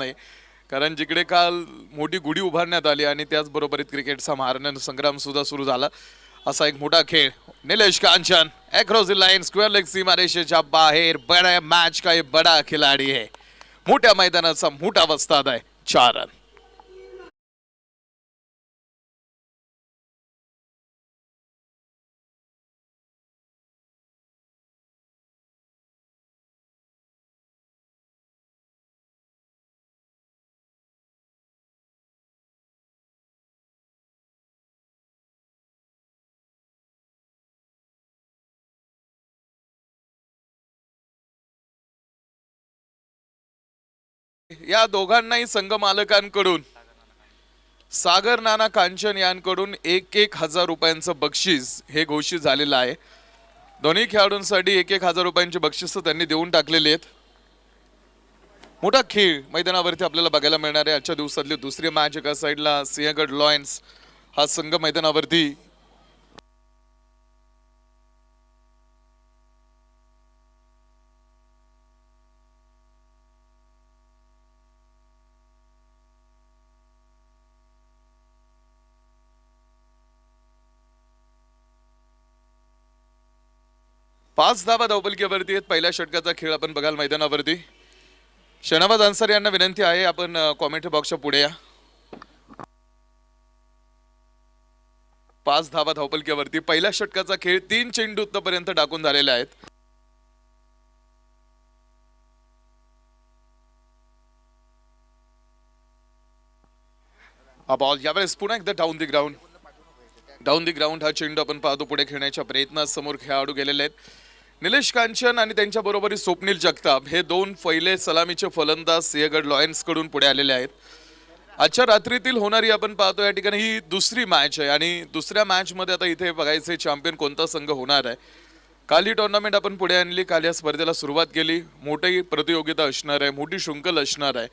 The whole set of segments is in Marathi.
नाही, कारण जिकडे काल मोठी गुढी उभारण्यात आली आणि त्याचबरोबर क्रिकेटचा महारण्य संग्राम सुद्धा सुरू झाला, असा एक मोठा खेळ. Nilesh Kanchan across the line, square leg सीमारेषेच्या बाहेर. बड़ा मॅच का ये बड़ा खिलाडी है, मोठ्या मैदानाचा मोठा वस्ताद आहे. 4 रन. या दोघांनाही संघ मालकांकडून सागर नाना कांचन यांकडून 1,000 रुपयांचं बक्षीस हे घोषित झालेलं आहे. दोन्ही खेळाडूंसाठी 1,000 रुपयांची बक्षीस त्यांनी देऊन टाकलेली आहेत. मोठा खेळ मैदानावरती आपल्याला बघायला मिळणार आहे. आजच्या दिवसातली दुसरी मॅच. एका साईडला सिंहगड लॉयन्स हा संघ मैदानावरती पाच धावा धावपलकीवरती आहेत. पहिल्या षटकाचा खेळ आपण बघाल मैदानावरती. शनावाज अन्सारी यांना विनंती आहे, आपण कॉमेंट्री बॉक्सच्या पुढे या. 5 धावा धावपलकीवरती. पहिल्या षटकाचा खेळ 3 चेंडू पर्यंत टाकून झालेले आहेत. हा बॉल यावेळेस पुन्हा एकदा डाऊन दी ग्राउंड हा चेंडू आपण पाहतो. पुढे खेळण्याच्या प्रयत्नात समोर खेळाडू गेलेले आहेत. निलेश कांचन आणि त्यांच्या बरोबरी स्वप्नील जगताप हे 2 पहिले सलामीचे फलंदाज सिंहगड लॉयन्स कडून पुढे आलेले आहेत. आजच्या रात्रीतील होणारी आपण पाहतो या ठिकाणी ही दुसरी मॅच आहे आणि दुसऱ्या मॅच मध्ये आता इथे बघायचे चॅम्पियन कोणता संघ होणार आहे. काल ही टुर्नामेंट आपण पुढे आणली, काल या स्पर्धेला सुरुवात केली. मोठी प्रतियोगिता असणार आहे, मोठी शृंखल असणार आहे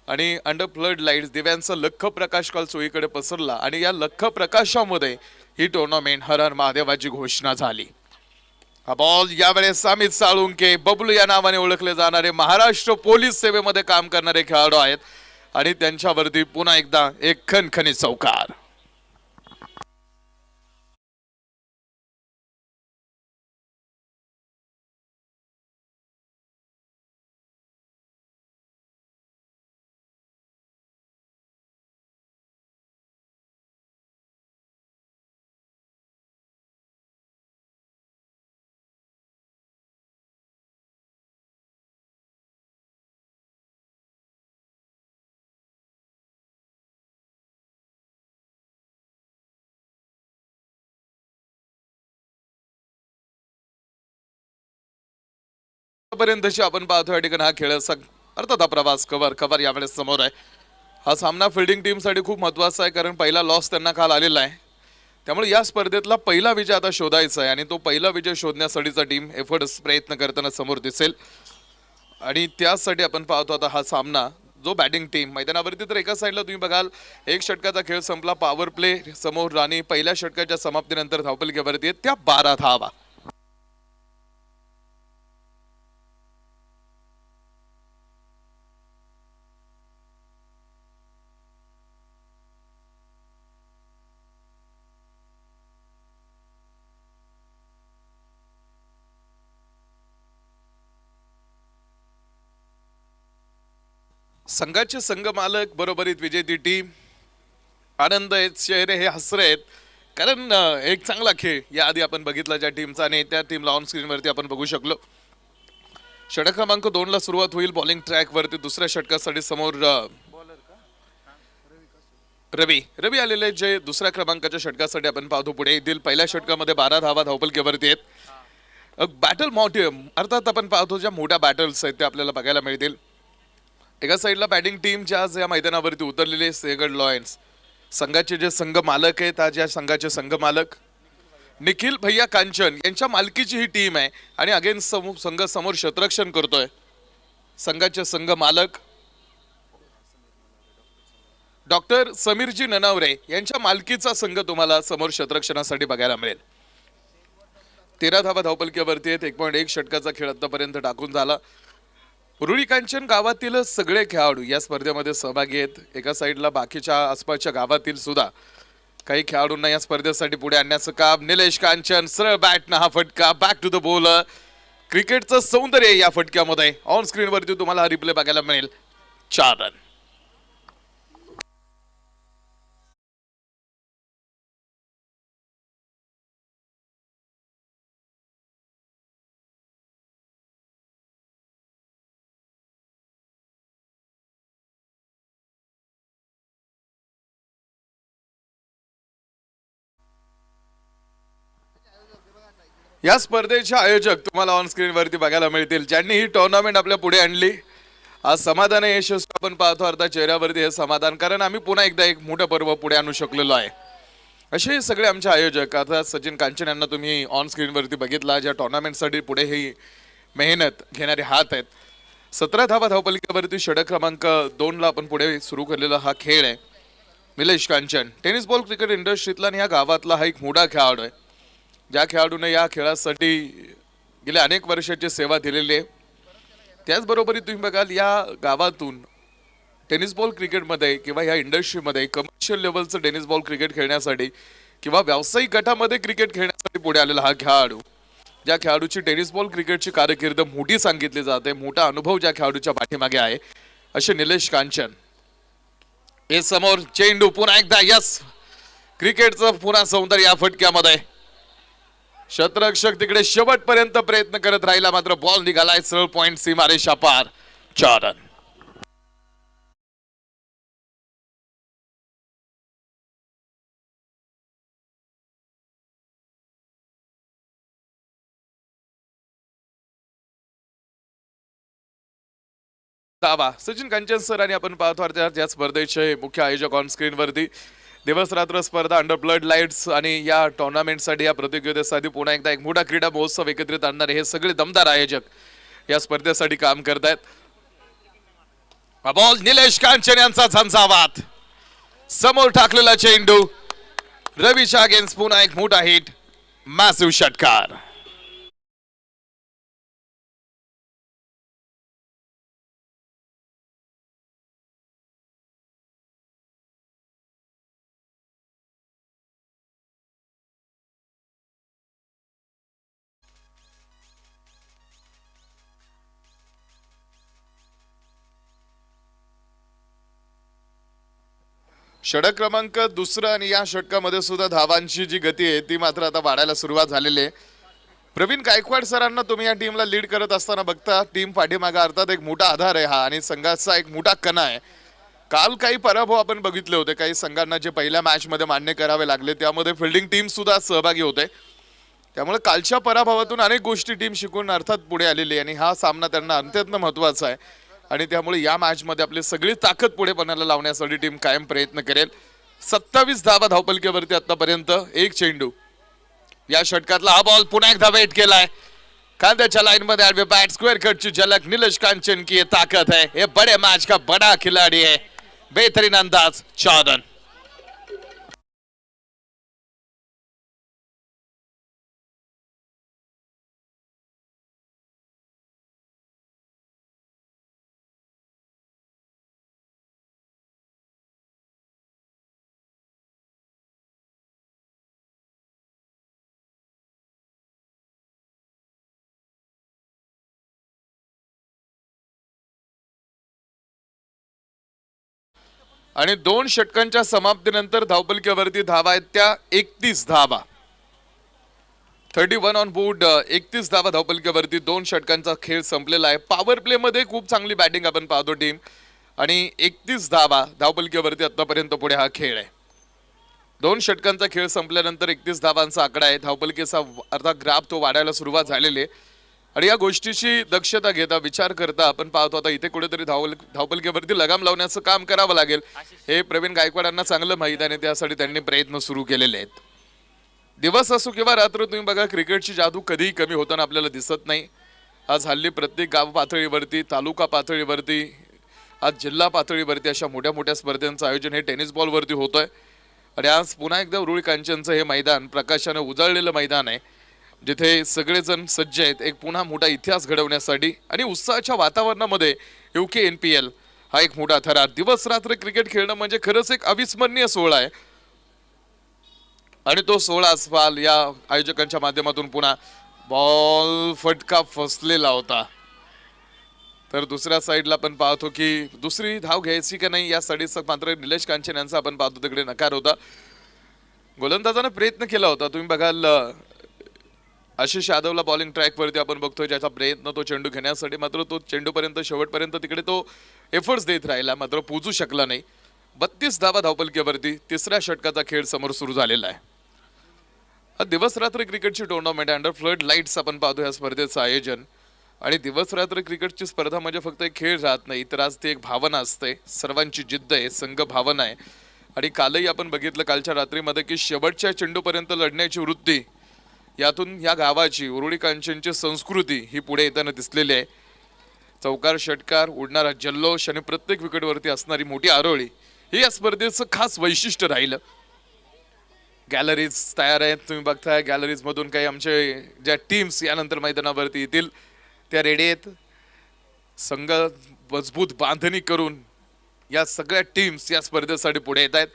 आणि अंडर फ्लड लाईट्स दिव्यांचा लख प्रकाश काल चोहीकडे पसरला आणि या लख प्रकाशामध्ये ही टुर्नामेंट हर हर महादेवाची घोषणा झाली. हा बॉल यावेळेस अमित साळुंके, बबलू या नावाने ओळखले जाणारे महाराष्ट्र पोलीस सेवेमध्ये काम करणारे खेळाडू आहेत आणि त्यांच्यावरती पुन्हा एकदा एक खणखणीत चौकार. पर्यंतची आपण पाहतो या ठिकाणी हा खेळ अर्थात प्रवास कव्हर यावेळेस समोर आहे. हा सामना फिल्डिंग टीम साठी खूप महत्वाचा आहे, कारण पहिला लॉस त्यांना काल आलेला आहे. त्यामुळे या स्पर्धेतला पहिला विजय आता शोधायचा आहे आणि तो पहिला विजय शोधण्यासाठीचा टीम एफर्ट्स प्रयत्न करताना समोर दिसेल. आणि त्यासाठी आपण पाहतो आता हा सामना जो बॅटिंग टीम मैदानावरती. तर एका साईडला तुम्ही बघाल एक षटकाचा खेळ संपला, पॉवर प्ले समोर राणी. पहिल्या षटकाच्या समाप्तीनंतर धावपलकीवरती आहेत त्या 12 धावा. संघाचे संघ मालक बरोबरीत विजेती टीम आनंद आहेत, चेहरे हे हसरे आहेत, कारण एक चांगला खेळ याआधी आपण बघितला ज्या टीमचा आणि त्या टीमला ऑन स्क्रीनवरती आपण बघू शकलो. षटक क्रमांक 2 ला सुरुवात होईल बॉलिंग ट्रॅक वरती. दुसऱ्या षटकासाठी समोर रवी आलेले जे दुसऱ्या क्रमांकाच्या षटकासाठी आपण पाहतो पुढे येतील. पहिल्या षटकामध्ये 12 धावा धावपलकीवरती आहेत. बॅटल मॉटिव्ह अर्थात आपण पाहतो ज्या मोठ्या बॅटल्स आहेत त्या आपल्याला बघायला मिळतील. एका साईडला बॅटिंग टीम ज्या आज या मैदानावरती उतरलेले सिंहगड लॉयन्स संघाचे जे संघ मालक आहेत, आज या संघाचे संघ मालक निखिल भैया कांचन यांच्या मालकीची ही टीम आहे आणि अगेन संघ समोर क्षेत्ररक्षण करतोय. संघाचे संघ मालक डॉक्टर समीरजी ननावरे यांच्या मालकीचा संघ तुम्हाला समोर क्षेत्ररक्षणासाठी बघायला मिळेल. 13 धावा धावपलकीवरती आहेत. 1.1 षटकाचा खेळ आतापर्यंत टाकून झाला. उरुळी कांचन गावातील सगळे खेळाडू या स्पर्धेमध्ये सहभागी आहेत. एका साईडला बाकीच्या आसपासच्या गावातील सुद्धा काही खेळाडूंना या स्पर्धेसाठी पुढे आणण्याचं काम. निलेश कांचन सरळ बॅटनं हा फटका बॅक टू द बॉलर. क्रिकेटचं सौंदर्य या फटक्यामध्ये. ऑन स्क्रीनवरती तुम्हाला हा रिप्ले बघायला मिळेल. 4 रन. या स्पर्धेचे आयोजक तुम्हाला ऑन स्क्रीन वरती बघायला मिळतील, ज्यांनी ही टुर्नामेंट आपल्या पुढे आणली. आज समाधान यशस्वी आपण पाहतो अर्थात चेहऱ्यावरती हे समाधान, कारण आम्ही पुन्हा एकदा एक मोठं पर्व पुढे आणू शकलेलो आहे. असे सगळे आमचे आयोजक. आता सचिन कांचन यांना तुम्ही ऑन स्क्रीन वरती बघितला, ज्या टुर्नामेंटसाठी पुढे ही मेहनत घेणारे हात आहेत. 17 धावा धावपलिकेवरती षटक क्रमांक 2 ला आपण पुढे सुरू केलेला हा खेळ आहे. Nilesh Kanchan tennis ball cricket इंडस्ट्रीतला आणि या गावातला हा एक मोठा खेळाडू आहे, ज्या खेळाडूने या खेळासाठी गेल्या अनेक वर्षाची सेवा दिलेली आहे. त्याचबरोबर तुम्ही बघाल या गावातून टेनिस बॉल क्रिकेटमध्ये किंवा या इंडस्ट्रीमध्ये कमर्शियल लेवलचं टेनिस बॉल क्रिकेट खेळण्यासाठी किंवा व्यावसायिक गटामध्ये क्रिकेट खेळण्यासाठी पुढे आलेला हा खेळाडू, ज्या खेळाडूची टेनिस बॉल क्रिकेटची कारकीर्द मोठी सांगितली जाते, मोठा अनुभव ज्या खेळाडूच्या पाठीमागे आहे, असे निलेश कांचन. हे समोर चेंडू पुन्हा एकदा यस. क्रिकेटचं पुन्हा सौंदर्य या फटक्यामध्ये. शतरक्षक तिकडे शेवटपर्यंत प्रयत्न करत राहिला, मात्र बॉल निघालाय सरळ पॉइंट सीमारेषा पार. 4 रन. दावा सचिन कांचन सर आणि आपण पाहतो या स्पर्धेचे मुख्य आयोजक ऑन स्क्रीन वरती. दिवस रात्र स्पर्धा अंडर ब्लड लाईट्स आणि या टुर्नामेंटसाठी या प्रतियोगितेसाठी पुन्हा एकदा एक मोठा क्रीडा महोत्सव एकत्रित आणणारे हे सगळे दमदार आयोजक या स्पर्धेसाठी काम करतायत. बॉल निलेश कांचन यांचा झंझावात. समोर टाकलेला चेंडू रवीच्या अगेन्स्ट पुन्हा एक मोठा हिट. मॅसिव्ह षटकार. षटक क्रमांक 2 आणि या षटकामध्ये सुद्धा धावांची जी गती आहे ती मात्र आता वाढायला सुरुवात झालेली आहे. प्रवीण गायकवाड सरांना तुम्ही या टीमला लीड करत असताना बघता. टीम पाठीमागे अर्थात एक मोठा आधार आहे हा आणि संघाचा एक मोठा कणा आहे. काल काही पराभव आपण बघितले होते, काही संघांना जे पहिल्या मॅच मध्ये मान्य करावे लागले, त्यामध्ये फिल्डिंग टीम सुद्धा सहभागी होते. त्यामुळे कालच्या पराभवातून अनेक गोष्टी टीम शिकून अर्थात पुढे आलेली आहे आणि हा सामना त्यांना अत्यंत महत्वाचा आहे. आणि त्यामुळे या मॅच मध्ये आपली सगळी ताकद पुढे पणाला लावण्यासाठी टीम कायम प्रयत्न करेल. 27 धावा धावपलिकेवरती आतापर्यंत. एक चेंडू. या षटकातला हा बॉल पुन्हा एकदा वेट केलाय. कांद्याच्या लाईन मध्ये आडवे बॅट स्क्वेअर कटची झलक. निलेश कांचन की ये ताकत है, ये बड़े मैच का बड़ा खिलाड़ी है. बेहतरीन अंदाज. 4 रन. आणि 2 षटकांच्या समाप्तीनंतर धावपलिकेवरती धावा आहेत त्या 31 धावा. 31 ऑन बोर्ड. 31 धावा धावपलिकेवरती. 2 षटकांचा खेळ संपलेला आहे. पॉवर प्ले मध्ये खूप चांगली बॅटिंग आपण पाहतो टीम. आणि 31 धावा धावपलिकेवरती आतापर्यंत पुढे हा खेळ आहे. 2 षटकांचा खेळ संपल्यानंतर 31 धावांचा आकडा आहे. धावपलिकेचा अर्थात ग्राफ तो वाढायला सुरुवात झालेली आहे. आणि या गोष्टीची दक्षता घेता विचार करता आपण पाहतो आता इथे कुठेतरी धावपलिकेवरती लगाम लावण्याचं काम करावं लागेल. हे प्रवीण गायकवाडांना चांगलं माहिती आहे, त्यासाठी त्यांनी प्रयत्न सुरू केलेले आहेत. दिवस असो किंवा रात्र तुम्ही बघा, क्रिकेटची जादू कधीही कमी होताना आपल्याला दिसत नाही. आज हल्ली प्रत्येक गाव पातळीवरती, तालुका पातळीवरती, आज जिल्हा पातळीवरती अशा मोठ्या मोठ्या स्पर्धांचं आयोजन हे टेनिस बॉलवरती होतंय. आणि आज पुन्हा एकदा उरुळी कांचनचं हे मैदान प्रकाशाने उजळलेलं मैदान आहे. जिथे सगळेजण सज्ज आहेत एक पुन्हा मोठा इतिहास घडवण्यासाठी आणि उत्साहाच्या वातावरणामध्ये UKNPL हा एक मोठा थरार. दिवस रात्र क्रिकेट खेळणं म्हणजे खरंच एक अविस्मरणीय सोहळा आहे आणि तो सोहळा अस्पाल या आयोजकांच्या माध्यमातून पुन्हा बॉल फटका फसलेला होता. तर दुसऱ्या साईडला आपण पाहतो की दुसरी धाव घ्यायची का नाही यासाठी मात्र निलेश कांचन यांचा आपण पाहतो तिकडे नकार होता. गोलंदाजाने प्रयत्न केला होता. तुम्ही बघाल आशिष यादवला बॉलिंग ट्रॅक वरती आपण बघतोय ज्याचा प्रयत्न तो चेंडू घेण्यासाठी, मात्र तो चेंडूपर्यंत शेवटपर्यंत तिकडे तो एफर्ट्स देत राहिला मात्र पोहोचू शकला नाही. 32 धावा धावपलकीवरती तिसऱ्या षटकाचा खेळ समोर सुरू झालेला आहे. दिवस रात्र क्रिकेटची टुर्नामेंट अंडर फ्लड लाईट्स आपण पाहतो या स्पर्धेचं आयोजन. आणि दिवस रात्र क्रिकेटची स्पर्धा म्हणजे फक्त एक खेळ राहत नाही तर आज ती एक भावना असते. सर्वांची जिद्द आहे, संघ भावना आहे. आणि कालही आपण बघितलं कालच्या रात्रीमध्ये की शेवटच्या चेंडूपर्यंत लढण्याची वृत्ती यातून या गावाची उरुळी कांचनची संस्कृती ही पुढे येताना दिसलेली आहे. चौकार षटकार उडणारा जल्लोष आणि प्रत्येक विकेटवरती असणारी मोठी आरोळी हे या स्पर्धेचं खास वैशिष्ट्य राहिलं. गॅलरीज तयार आहेत, तुम्ही बघताय गॅलरीज मधून काही आमचे ज्या टीम्स यानंतर मैदानावरती येतील त्या रेडी आहेत. संघ मजबूत बांधणी करून या सगळ्या टीम्स या स्पर्धेसाठी पुढे येत आहेत.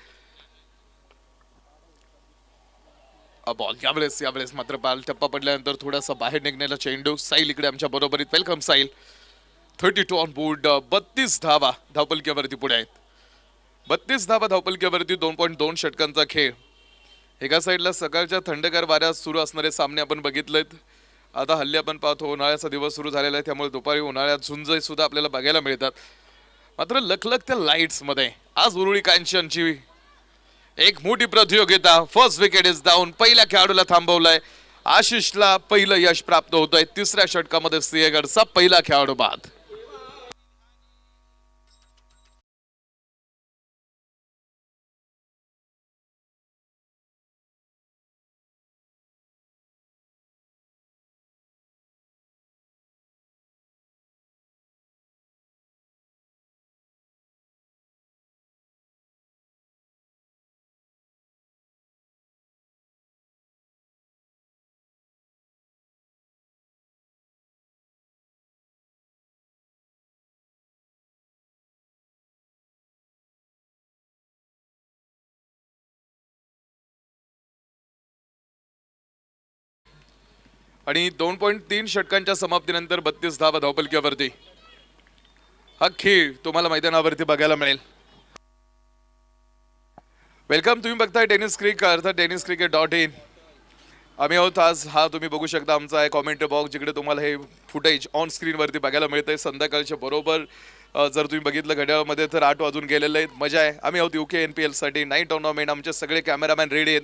बॉल यावेळेस मात्र बाल टप्पा पडल्यानंतर थोडासा बाहेर निघण्याला चेंडू. साईल इकडे आमच्या बरोबरीत. वेलकम साईल. 32 on board. 32 धावा धावपलकीवरती पुढे आहेत. 32 धावा धावपलकीवरती 2.2 षटकांचा खेळ. एका साईडला सकाळच्या थंडगार वाऱ्यात सुरू असणारे सामने आपण बघितलेत. आता हल्ली आपण पाहतो उन्हाळ्याचा दिवस सुरू झालेला आहे त्यामुळे दुपारी उन्हाळ्यात झुंज सुद्धा आपल्याला बघायला मिळतात. मात्र लखलखत्या लाईट्स मध्ये आज उरुळी कांचनची एक मोठी प्रतियोगिता. First wicket is down. पहिल्या खेळाडूला थांबवलंय. आशिषला पहिलं यश प्राप्त होतंय. तिसऱ्या षटकामध्ये सिंहगडचा पहिला खेळाडू बाद. आणि 2.3 षटकांच्या समाप्तीनंतर 32 धावा धावपलकीवरती हा खेळ तुम्हाला मैदानावरती बघायला मिळेल. वेलकम. तुम्ही बघताय टेनिस क्रिक अर्थात tenniscricket.in. आम्ही आहोत आज. हा तुम्ही बघू शकता आमचा आहे कॉमेंट बॉक्स जिकडे तुम्हाला हे फुटेज ऑन स्क्रीन वरती बघायला मिळतंय. संध्याकाळच्या बरोबर जर तुम्ही बघितलं घड्याळामध्ये तर 8 वाजून गेलेले आहेत. मजा आहे. आम्ही आहोत UKNPL साठी नाईट टुर्नामेंट. आमचे सगळे कॅमेरामॅन रेडी आहेत.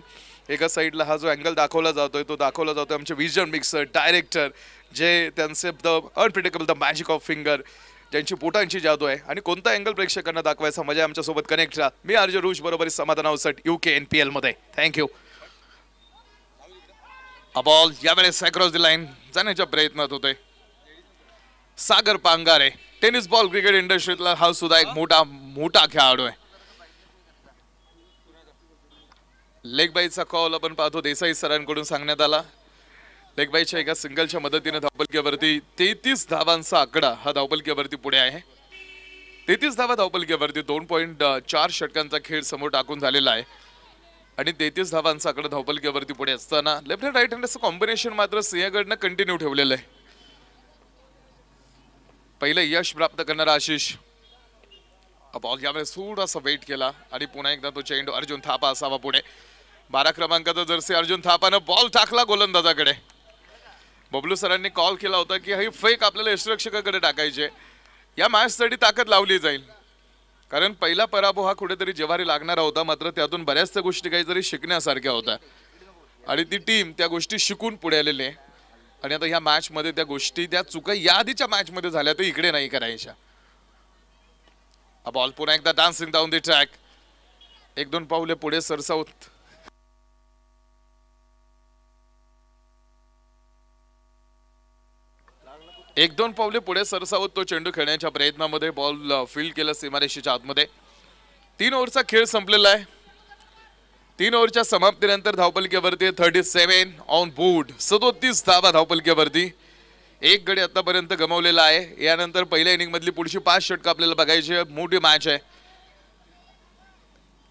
एका साईडला हा जो अँगल दाखवला जातोय तो दाखवला जातोय आमचे विजन मिक्सर डायरेक्टर जे त्यांचे the unpredictable the magic of finger ज्यांची बोटांची जादू आहे आणि कोणता अँगल प्रेक्षकांना दाखवायचा मजा आमच्या सोबत कनेक्ट राहा. मी आरजे रुश बरोबर समाधान आहोत UKNPL मध्ये. थँक्यू. बॉल यावेळेस अक्रॉस द लाईन जाण्याच्या प्रयत्नात होते. सागर पांगारे टेनिस बॉल क्रिकेट इंडस्ट्रीतला हा सुद्धा एक मोठा खेळाडू आहे. लेग बाईचा कॉल आपण पाहतो देसाई सरांकडून सांगण्यात आला. लेग बाईच्या एका सिंगलच्या मदतीने धावपलकीवरती 33 धावांचा आकडा हा धावपलकीवरती पुढे आहे. 33 धावा धावपलकीवरती 2.4 षटकांचा खेळ समोर टाकून झालेला आहे आणि 33 धावांचा आकडा धावपलकीवरती पुढे असताना लेफ्ट हँड राईट हँडचं कॉम्बिनेशन मात्र सिंहगडनं कंटिन्यू ठेवलेलं आहे. पहिलं यश प्राप्त करणारा आशिष. बॉल यावेळेस थोडासा वेट केला आणि पुन्हा एकदा तो चेंडू अर्जुन थापा असावा पुढे. 12 क्रमांकाचा जर्सी अर्जुन थापानं बॉल टाकला गोलंदाजाकडे. बबलू सरांनी कॉल केला होता की ही फेक आपल्याला यष्टिरक्षकाकडे टाकायचे. या मॅचसाठी ताकद लावली जाईल कारण पहिला पराभव हा कुठेतरी जेवारी लागणारा होता मात्र त्यातून बऱ्याचशा गोष्टी काहीतरी शिकण्यासारख्या होत्या आणि ती टीम त्या गोष्टी शिकून पुढे आलेली आहे. आणि आता ह्या मॅच मध्ये त्या गोष्टी त्या चुका या आधीच्या मॅच मध्ये झाल्या तर इकडे नाही करायच्या. बॉल पुन्हा एकदा डान्सिंग डाऊन द ट्रॅक. 1-2 पावले पुढे सरसावत तो चेंडू खेळण्याच्या प्रयत्नामध्ये बॉल फील्ड केला सीमारेषेच्या आतमध्ये. 3 ओव्हरचा खेळ संपलेला आहे. 3 ओव्हरच्या समाप्तीनंतर धावपलकेवरती 37 ऑन बोर्ड, 37 धावा धावपलकेवरती. एक गडी आतापर्यंत गमावलेला आहे. यानंतर पहिल्या इनिंग मधली पुढची 5 षटकं आपल्याला बघायची आहे. मोठी मॅच आहे.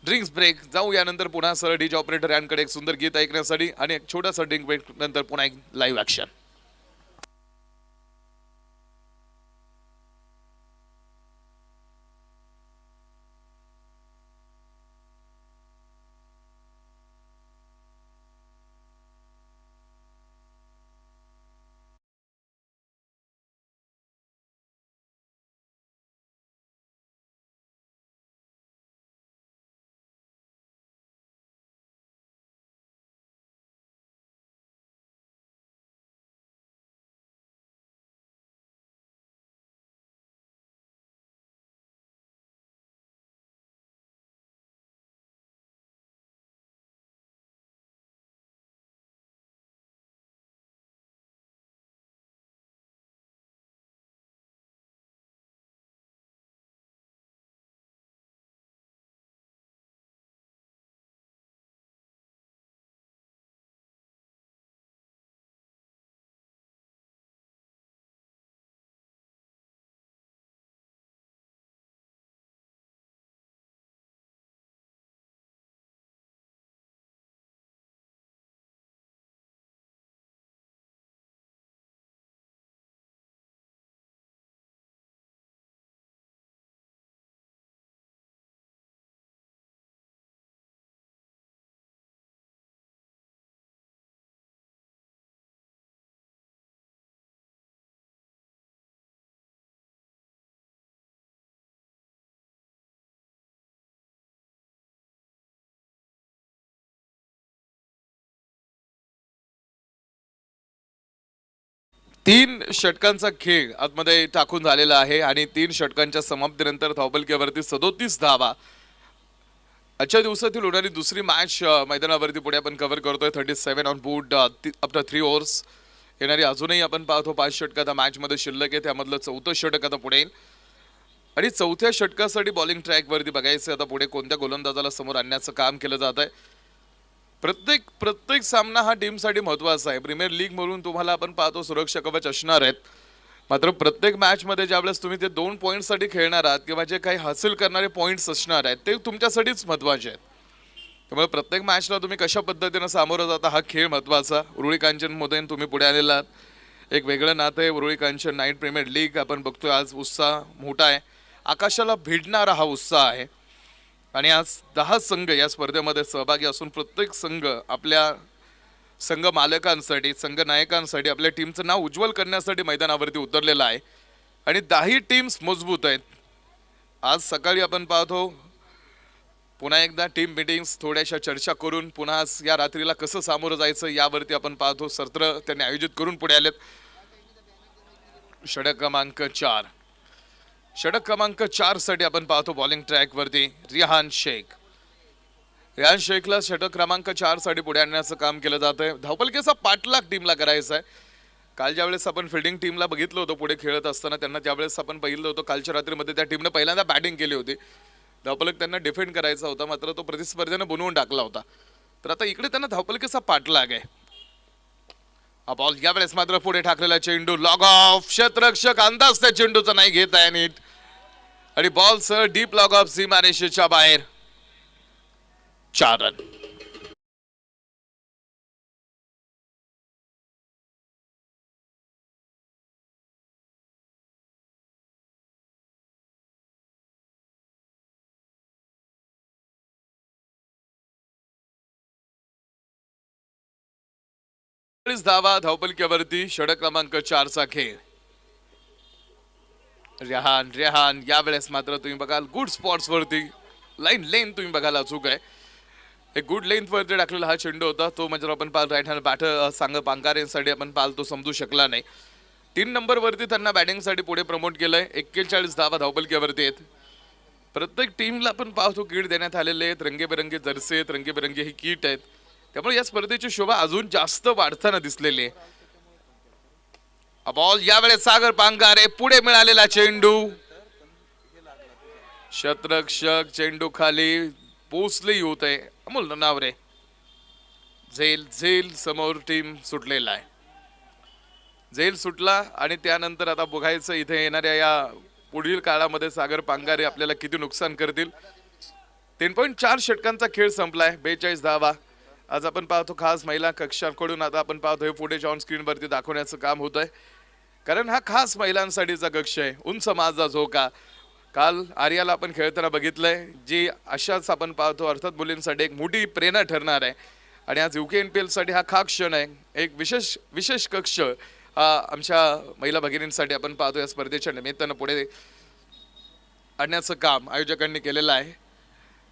ड्रिंक्स ब्रेक जाऊ, यानंतर पुन्हा सरळ डीजे ऑपरेटर यांकडे एक सुंदर गीत ऐकण्यासाठी आणि एक छोटासा ड्रिंक ब्रेक नंतर पुन्हा एक लाईव्ह ऍक्शन. तीन षटकांचा खेळ आतमध्ये टाकून झालेला आहे आणि 3 षटकांच्या समाप्तीनंतर धावपलकेवरती 37 धावा. आजच्या दिवसातील होणारी दुसरी मॅच मैदानावरती पुढे आपण कव्हर करतोय. 37 ऑन बोर्ड आफ्टर 3 ओव्हर्स. येणारी अजूनही आपण पाहतो 5 षटक आता मॅच मध्ये शिल्लक आहे. त्यामधलं 4थं षटक आता पुढे येईल आणि 4थ्या षटकासाठी बॉलिंग ट्रॅक वरती बघायचं आता पुढे कोणत्या गोलंदाजाला समोर आणण्याचं काम केलं जात आहे. प्रत्येक सामना हा टीमसाठी महत्त्वाचा आहे. प्रीमियर लीग म्हणून तुम्हाला आपण पाहतो सुरक्षा कवच असणार आहेत. मात्र प्रत्येक मॅच मध्ये ज्यावेळेस तुम्ही ते 2 पॉईंटसाठी खेळणार आहात किंवा जे काही हासिल करणारे पॉईंट्स असणार आहेत ते तुमच्यासाठीच महत्त्वाचे आहेत. त्यामुळे प्रत्येक मॅचला तुम्ही कशा पद्धतीने सामोरं जाता हा खेळ महत्त्वाचा. उरुळी कांचन मध्ये तुम्ही पुढे आलेला आहात. एक वेगळं नातं आहे Uruli Kanchan night premier league. आपण बघतोय आज उत्साह मोठा आहे. आकाशाला भिडणारा हा उत्साह आहे आणि आज 10 संघ या स्पर्धेमध्ये सहभागी असून प्रत्येक संघ आपल्या संघ मालकांसाठी संघ नायकांसाठी आपल्या टीमचं नाव उज्ज्वल करण्यासाठी मैदानावरती उतरलेला आहे आणि 10ही टीम्स मजबूत आहेत. आज सकाळी आपण पाहतो पुन्हा एकदा टीम मीटिंग्स थोड्याशा चर्चा करून पुन्हा आज या रात्रीला कसं सामोरं जायचं यावरती आपण पाहतो सत्र त्यांनी आयोजित करून पुढे आलेत. षटक क्रमांक 4 साठी आपण पाहतो बॉलिंग ट्रॅक वरती रिहान शेखला षटक क्रमांक 4 साठी पुढे आणण्याचं काम केलं जात आहे. धावपलकेचा पाठलाग टीमला करायचा आहे. काल ज्यावेळेस आपण फिल्डिंग टीमला बघितलं होतं पुढे खेळत असताना त्यांना त्यावेळेस आपण पाहिलं होतं कालच्या रात्रीमध्ये त्या टीमने पहिल्यांदा बॅटिंग केली होती. धावपलक त्यांना डिफेंड करायचा होता मात्र तो प्रतिस्पर्ध्याने बनवून टाकला होता. तर आता इकडे त्यांना धावपलकेचा पाठलाग आहे. हा बॉल यावेळेस मात्र पुढे टाकलेला चेंडू लॉग ऑफ. क्षेत्ररक्षक अंदाज त्या चेंडूचा नाही घेत आहे नीट आणि ball sir deep log of सीमारेषेच्या बाहेर. 4 रन. धावा धावपलकेवरती षटक क्रमांक 4 चा खेळ. रेहान यावेळेस मात्र तुम्ही बघाल गुड स्पॉट्स वरती लेन तुम्ही बघायला अचूक आहे. एक गुड लेंथ वरती टाकलेला हा चेंडू होता. तो म्हणजे आपण पाल राईट हँड बॅटर सांग पांकारेंसाठी आपण पाल तो समजू शकला नाही. 3 नंबर वरती त्यांना बॅटिंगसाठी पुढे प्रमोट केलंय. 41 धावा धावपलकेवरती आहेत. प्रत्येक टीमला आपण पाहतो किट देण्यात आलेले आहेत. रंगीबेरंगी जर्सी आहेत, रंगीबेरंगी ही किट आहेत. त्यामुळे या स्पर्धेची शोभा अजून जास्त वाढताना दिसलेली आहे. बॉल यावेळेस सागर पांगारे पुढे मिळालेला चेंडू. क्षेत्ररक्षक चेंडू खाली पोचले होते अमोल ननावरे. झेल झेल समोर टीम सुटलेला आहे. झेल सुटला आणि त्यानंतर आता बघायचं इथे येणाऱ्या या पुढील काळामध्ये सागर पांगारे आपल्याला किती नुकसान करतील. 3.4 षटकांचा खेळ संपलाय. 42 धावा. आज आपण पाहतो खास महिला कक्षाकडून आता आपण पाहतो हे फुटेज ऑन स्क्रीन वरती दाखवण्याचं काम होत आहे, कारण हा खास महिलांसाठीचा कक्ष आहे. उंच माझा झोका. काल आर्याला आपण खेळताना बघितलंय, जी अशाच आपण पाहतो अर्थात मुलींसाठी एक मोठी प्रेरणा ठरणार आहे. आणि आज UKNPL साठी हा खास क्षण आहे. एक विशेष विशेष कक्ष आमच्या महिला भगिनींसाठी आपण पाहतो या स्पर्धेच्या निमित्तानं पुढे आणण्याचं काम आयोजकांनी केलेलं आहे.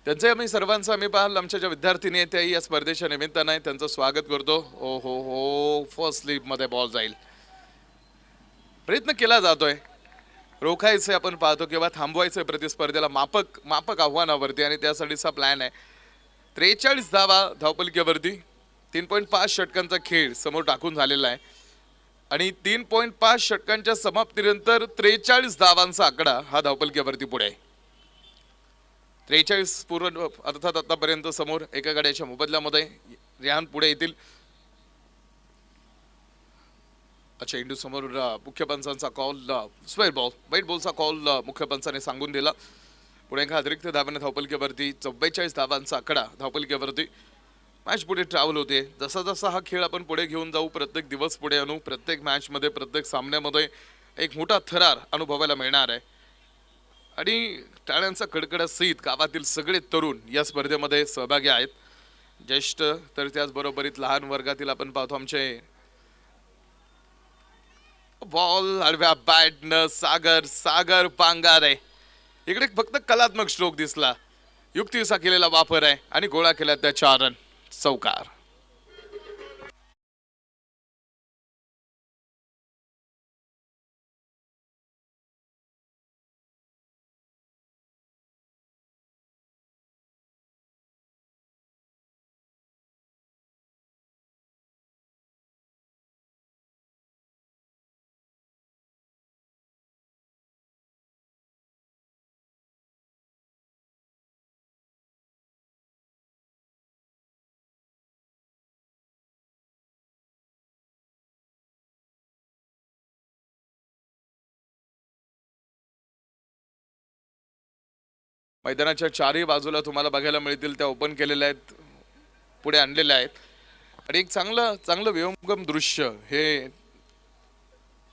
त्यांचे आम्ही सर्वांचं आम्ही पाहिलं आमच्या ज्या विद्यार्थिनी आहेत त्याही या स्पर्धेच्या निमित्तानं त्यांचं स्वागत करतो. ओ हो हो, फर्स्ट स्लिप मध्ये बॉल जाईल. प्रयत्न केला जातोय रोखायचं आपण पाहतो किंवा थांबवायचं प्रतिस्पर्धेला मापक मापक आव्हानावरती, आणि त्यासाठीचा प्लॅन आहे. 43 धावा धावपलकीवरती. 3.5 षटकांचा खेळ समोर टाकून झालेला आहे आणि 3.5 षटकांच्या समाप्तीनंतर 43 धावांचा आकडा हा धावपलकीवरती पुढे आहे. 43 पूर्ण अर्थात आतापर्यंत समोर एका गाड्याच्या मोबदल्यामध्ये रेहान पुढे येतील. अच्छा, इंडू समोर मुख्य पंचांचा कॉल स्क्वेअर बॉल वाईट बॉलचा कॉल मुख्य पंचाने सांगून दिला. पुढे एका अतिरिक्त धावाने धावपलकीवरती 44 धावांचा आकडा धावपलकीवरती. मॅच पुढे ट्रॅव्हल होते. जसा जसा हा खेळ आपण पुढे घेऊन जाऊ, प्रत्येक दिवस पुढे आणू, प्रत्येक मॅचमध्ये प्रत्येक सामन्यामध्ये एक मोठा थरार अनुभवायला मिळणार आहे. आणि टाळ्यांचा कडकडासहित गावातील सगळे तरुण या स्पर्धेमध्ये सहभागी आहेत. ज्येष्ठ तर त्याचबरोबरीत लहान वर्गातील आपण पाहतो आमचे बॉल आडव्या बॅटनं सागर सागर पांगारे. इकडे फक्त कलात्मक स्ट्रोक दिसला, युक्तीचा केलेला वापर आहे आणि गोळा केला त्या 4 रन. चौकार. मैदानाच्या चारही बाजूला तुम्हाला बघायला मिळतील त्या ओपन केलेल्या आहेत, पुढे आणलेल्या आहेत. आणि एक चांगलं चांगलं विहंगम दृश्य हे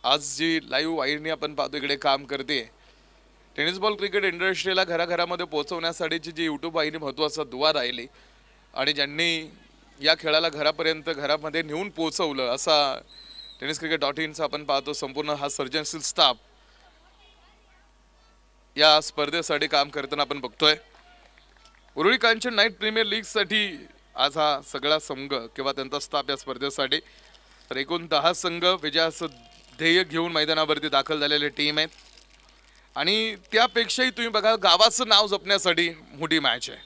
आज जी लाईव्ह वाहिनी आपण पाहतो इकडे काम करते. टेनिस बॉल क्रिकेट इंडस्ट्रीला घराघरामध्ये पोहोचवण्यासाठीची जी यूट्यूब वाहिनी महत्त्वाचा दुवा राहिली आणि ज्यांनी या खेळाला घरापर्यंत घरामध्ये नेऊन पोहोचवलं असा tenniscricket.inचा आपण पाहतो संपूर्ण हा सर्जनशील स्टाफ या स्पर्धेसाठी काम करताना आपण बघतोय. Uruli Kanchan night premier league साठी आज हा सगळा संघ किंवा त्यांचा स्टाफ या स्पर्धेसाठी तर एकूण 10 संघ विजयाचं ध्येय घेऊन मैदानावरती दाखल झालेले टीम आहेत. आणि त्यापेक्षाही तुम्ही बघा गावाचं नाव जपण्यासाठी मोठी मॅच आहे.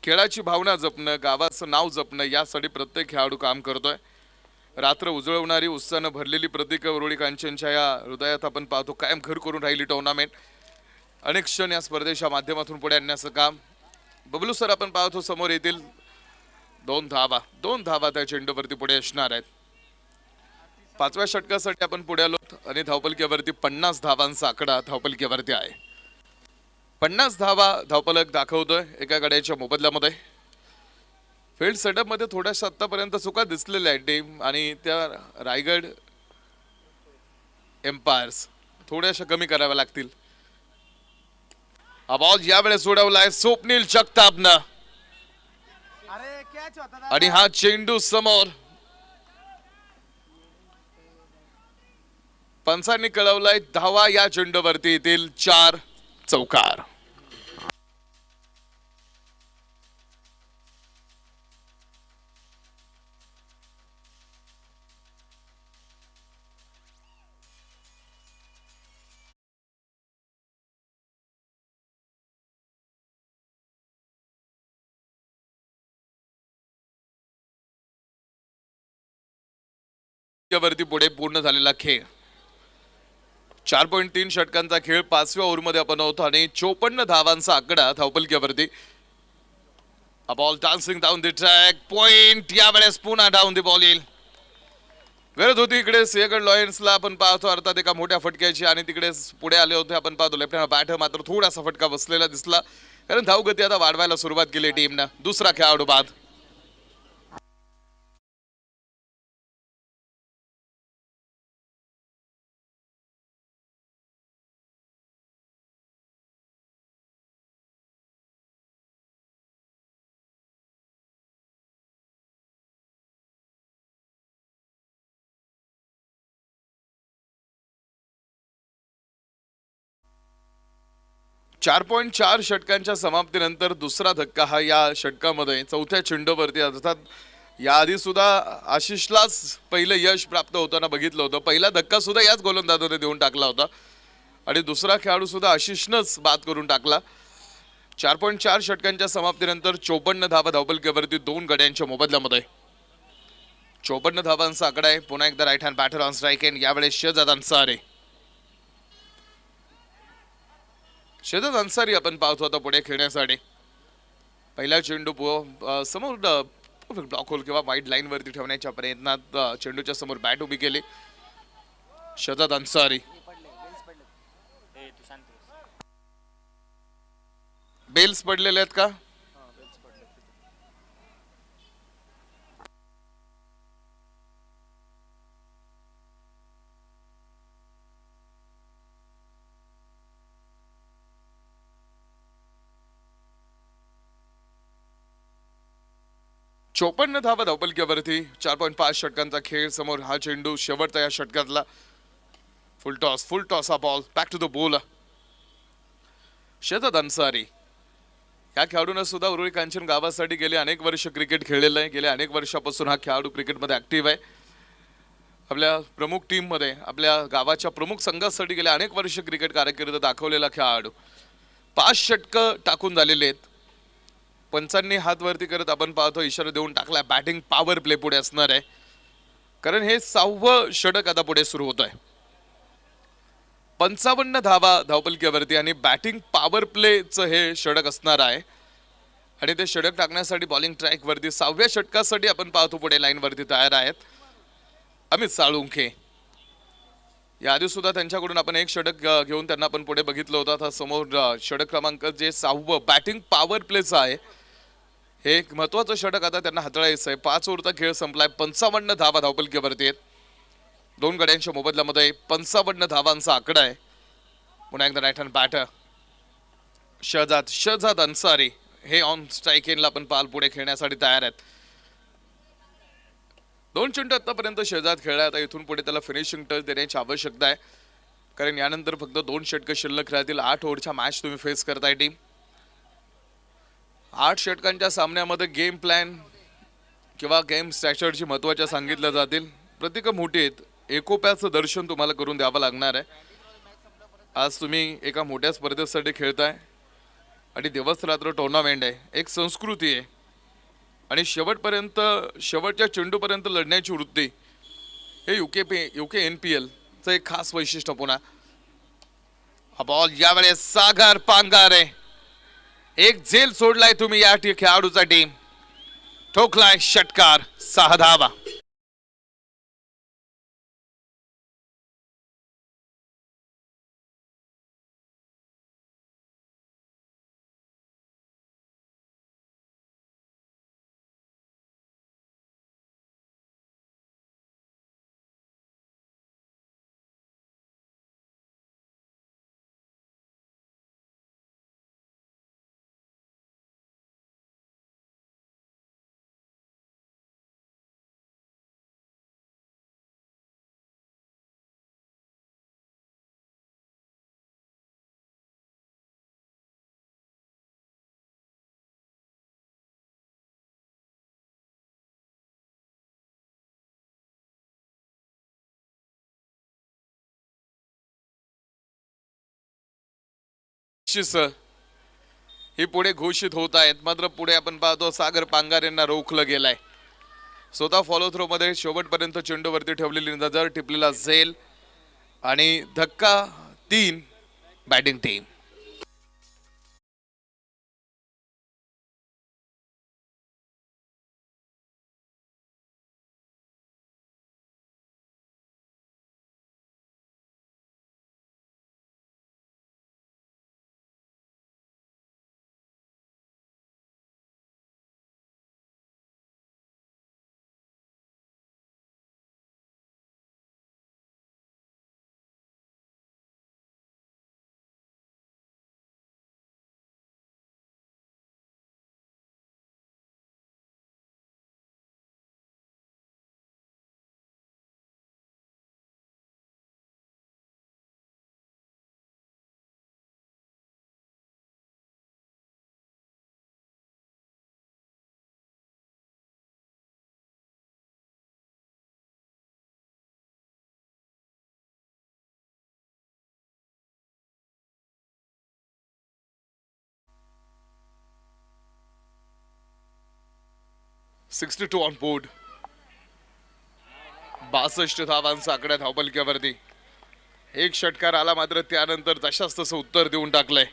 खेळाची भावना जपणं, गावाचं नाव जपणं यासाठी प्रत्येक खेळाडू काम करतोय. रात्र उजळवणारी उत्साहानं भरलेली प्रतीक उरुळी कांचनच्या या हृदयात आपण पाहतो कायम घर करून राहिली टुर्नामेंट. अनेक क्षण या स्पर्धेच्या माध्यमातून पुढे आणण्याचं काम. बबलू सर आपण पाहतो समोर येतील. 2 धावा त्या चेंडूवरती पुढे असणार आहेत. 5व्या षटकासाठी आपण पुढे आलो आणि धावपलकीवरती 50 धावांचा आकडा धावपलकीवरती आहे. 50 धावा धावपलक दाखवतोय एका गड्याच्या मोबदल्यामध्ये. फील्ड सेटअप मध्ये थोड्याशा आतापर्यंत चुका दिसलेल्या आहेत टीम आणि त्या रायगड एम्पायर्स थोड्याशा कमी कराव्या लागतील. हा बॉल यावेळेस सोडवलाय स्वप्नील जगतापनं आणि हा चेंडू समोर. पंचांनी कळवलाय धावा या चेंडूवरती येतील 4. चौकार. वरती पुढे पूर्ण झालेला खेळ 4.3 षटकांचा खेळ 5व्या ओव्हरमध्ये आपण होतो आणि 54 धावांचा आकडा धावपलकीवरती. A ball dancing down the track. Point यावेळेस पुन्हा डाऊन द बॉल येईल. गरज होती इकडे सिंहगड लॉयन्सला आपण पाहतो अर्थात एका मोठ्या फटक्याची आणि तिकडे पुढे आले होते आपण पाहतो लेफ्ट हँड बॅटर मात्र थोडासा फटका बसलेला दिसला कारण धावगती आता वाढवायला सुरुवात केली टीमनं. दुसरा खेळाडू बाद. चार 4.4 षटकांच्या समाप्तीनंतर दुसरा धक्का हा या षटकामध्ये चौथ्या चेंडूवरती अर्थात याआधी सुद्धा आशिषलाच पहिलं यश प्राप्त होताना बघितलं होतं. पहिला धक्का सुद्धा याच गोलंदाजाने देऊन टाकला होता आणि दुसरा खेळाडू सुद्धा आशिषनंच बाद करून टाकला. 4.4 षटकांच्या समाप्तीनंतर 54 धावा धावपलकेवरती 2 गड्यांच्या मोबदल्यामध्ये. 54 धावांचा आकडा आहे. पुन्हा एकदा right hand batter on strike end यावेळेस शहजाद अन्सारी. शहजाद अन्सारी आपण पाहतो आता पुढे खेळण्यासाठी. पहिला चेंडू समोर ब्लॉक होल किंवा वाईड लाईन वरती ठेवण्याच्या प्रयत्नात चेंडूच्या समोर बॅट उभी केली शहजाद अन्सारी. बेल्स पडलेले आहेत का? चोपन्न धावा धावपलकेवरती 4.5 षटकांचा खेळ. समोर हा चेंडू शेवटचा या षटकातला. फुल टॉस हा ball back to the ball. Shahzad Ansari या खेळाडूने सुद्धा उरुळी कांचन गावासाठी गेले अनेक वर्ष क्रिकेट खेळलेलं आहे. गेल्या अनेक वर्षापासून हा खेळाडू क्रिकेटमध्ये ऍक्टिव्ह आहे. आपल्या प्रमुख टीम मध्ये आपल्या गावाच्या प्रमुख संघासाठी गेल्या अनेक वर्ष क्रिकेट कारकीर्द दाखवलेला खेळाडू. 5 षटकं टाकून झालेले आहेत. पंचांनी हात वरती करत आपण पाहतो इशारा देऊन टाकलाय बॅटिंग पॉवर प्ले पुढे असणार आहे कारण हे 6वं षटक आता पुढे सुरू होत आहे. 55 धावा धावपलकेवरती आणि बॅटिंग पॉवर प्लेचं हे षटक असणार आहे आणि ते षटक टाकण्यासाठी बॉलिंग ट्रॅक वरती 6व्या षटकासाठी आपण पाहतो पुढे लाईन वरती तयार आहेत अमित साळुंखे. याआधी सुद्धा त्यांच्याकडून आपण एक षटक घेऊन त्यांना आपण पुढे बघितलं होतं. आता समोर षटक क्रमांक जे 6वं बॅटिंग पॉवर प्लेचं आहे हे एक महत्वाचं षटक आता त्यांना हाताळायचं आहे. 5 ओव्हरचा खेळ संपलाय. 55 धावा धावपलकेवरती आहेत. 2 गड्यांच्या मोबदल्यामध्ये 55 धावांचा आकडा आहे. पुन्हा एकदा right hand batter Shahzad Ansari हे ऑन स्ट्राईक एंडला आपण पाल पुढे खेळण्यासाठी तयार आहेत. 2 चेंडू आतापर्यंत शहजाद खेळला. आता इथून पुढे त्याला फिनिशिंग टच देण्याची आवश्यकता आहे कारण यानंतर फक्त 2 षटकं शिल्लक राहतील. 8 ओव्हरच्या मॅच तुम्ही फेस करताय टीम. 8 षटकांच्या सामन्यामध्ये गेम प्लॅन किंवा गेम स्ट्रॅटेजी महत्त्वाच्या सांगितल्या जातील. प्रत्येक मोठी आहेत. एकोप्याचं दर्शन तुम्हाला करून द्यावं लागणार आहे. आज तुम्ही एका मोठ्या स्पर्धेसाठी खेळताय आणि दिवस रात्र टुर्नामेंट आहे. एक संस्कृती आहे आणि शेवटच्या चेंडूपर्यंत लढण्याची वृत्ती हे यूके NPLचं एक खास वैशिष्ट्य. पुन्हा हा बॉल यावेळेस सागर पांगारे. एक झेल सोडलाय तुम्ही या खेळाडूचा टीम. ठोकलाय षटकार 6 धावा. ही पुढे घोषित होत आहेत मात्र पुढे आपण पाहतो सागर पांगार यांना रोखलं गेलाय. स्वतः फॉलो थ्रो मध्ये शेवटपर्यंत चेंडूवरती ठेवलेली नजर टिपलेला झेल आणि धक्का 3 बॅटिंग टीम. 62 on board. 62 धावांचा आकडा धावपलक्यावरती. एक षटकार आला मात्र त्यानंतर तशाच तसं उत्तर देऊन टाकलंय.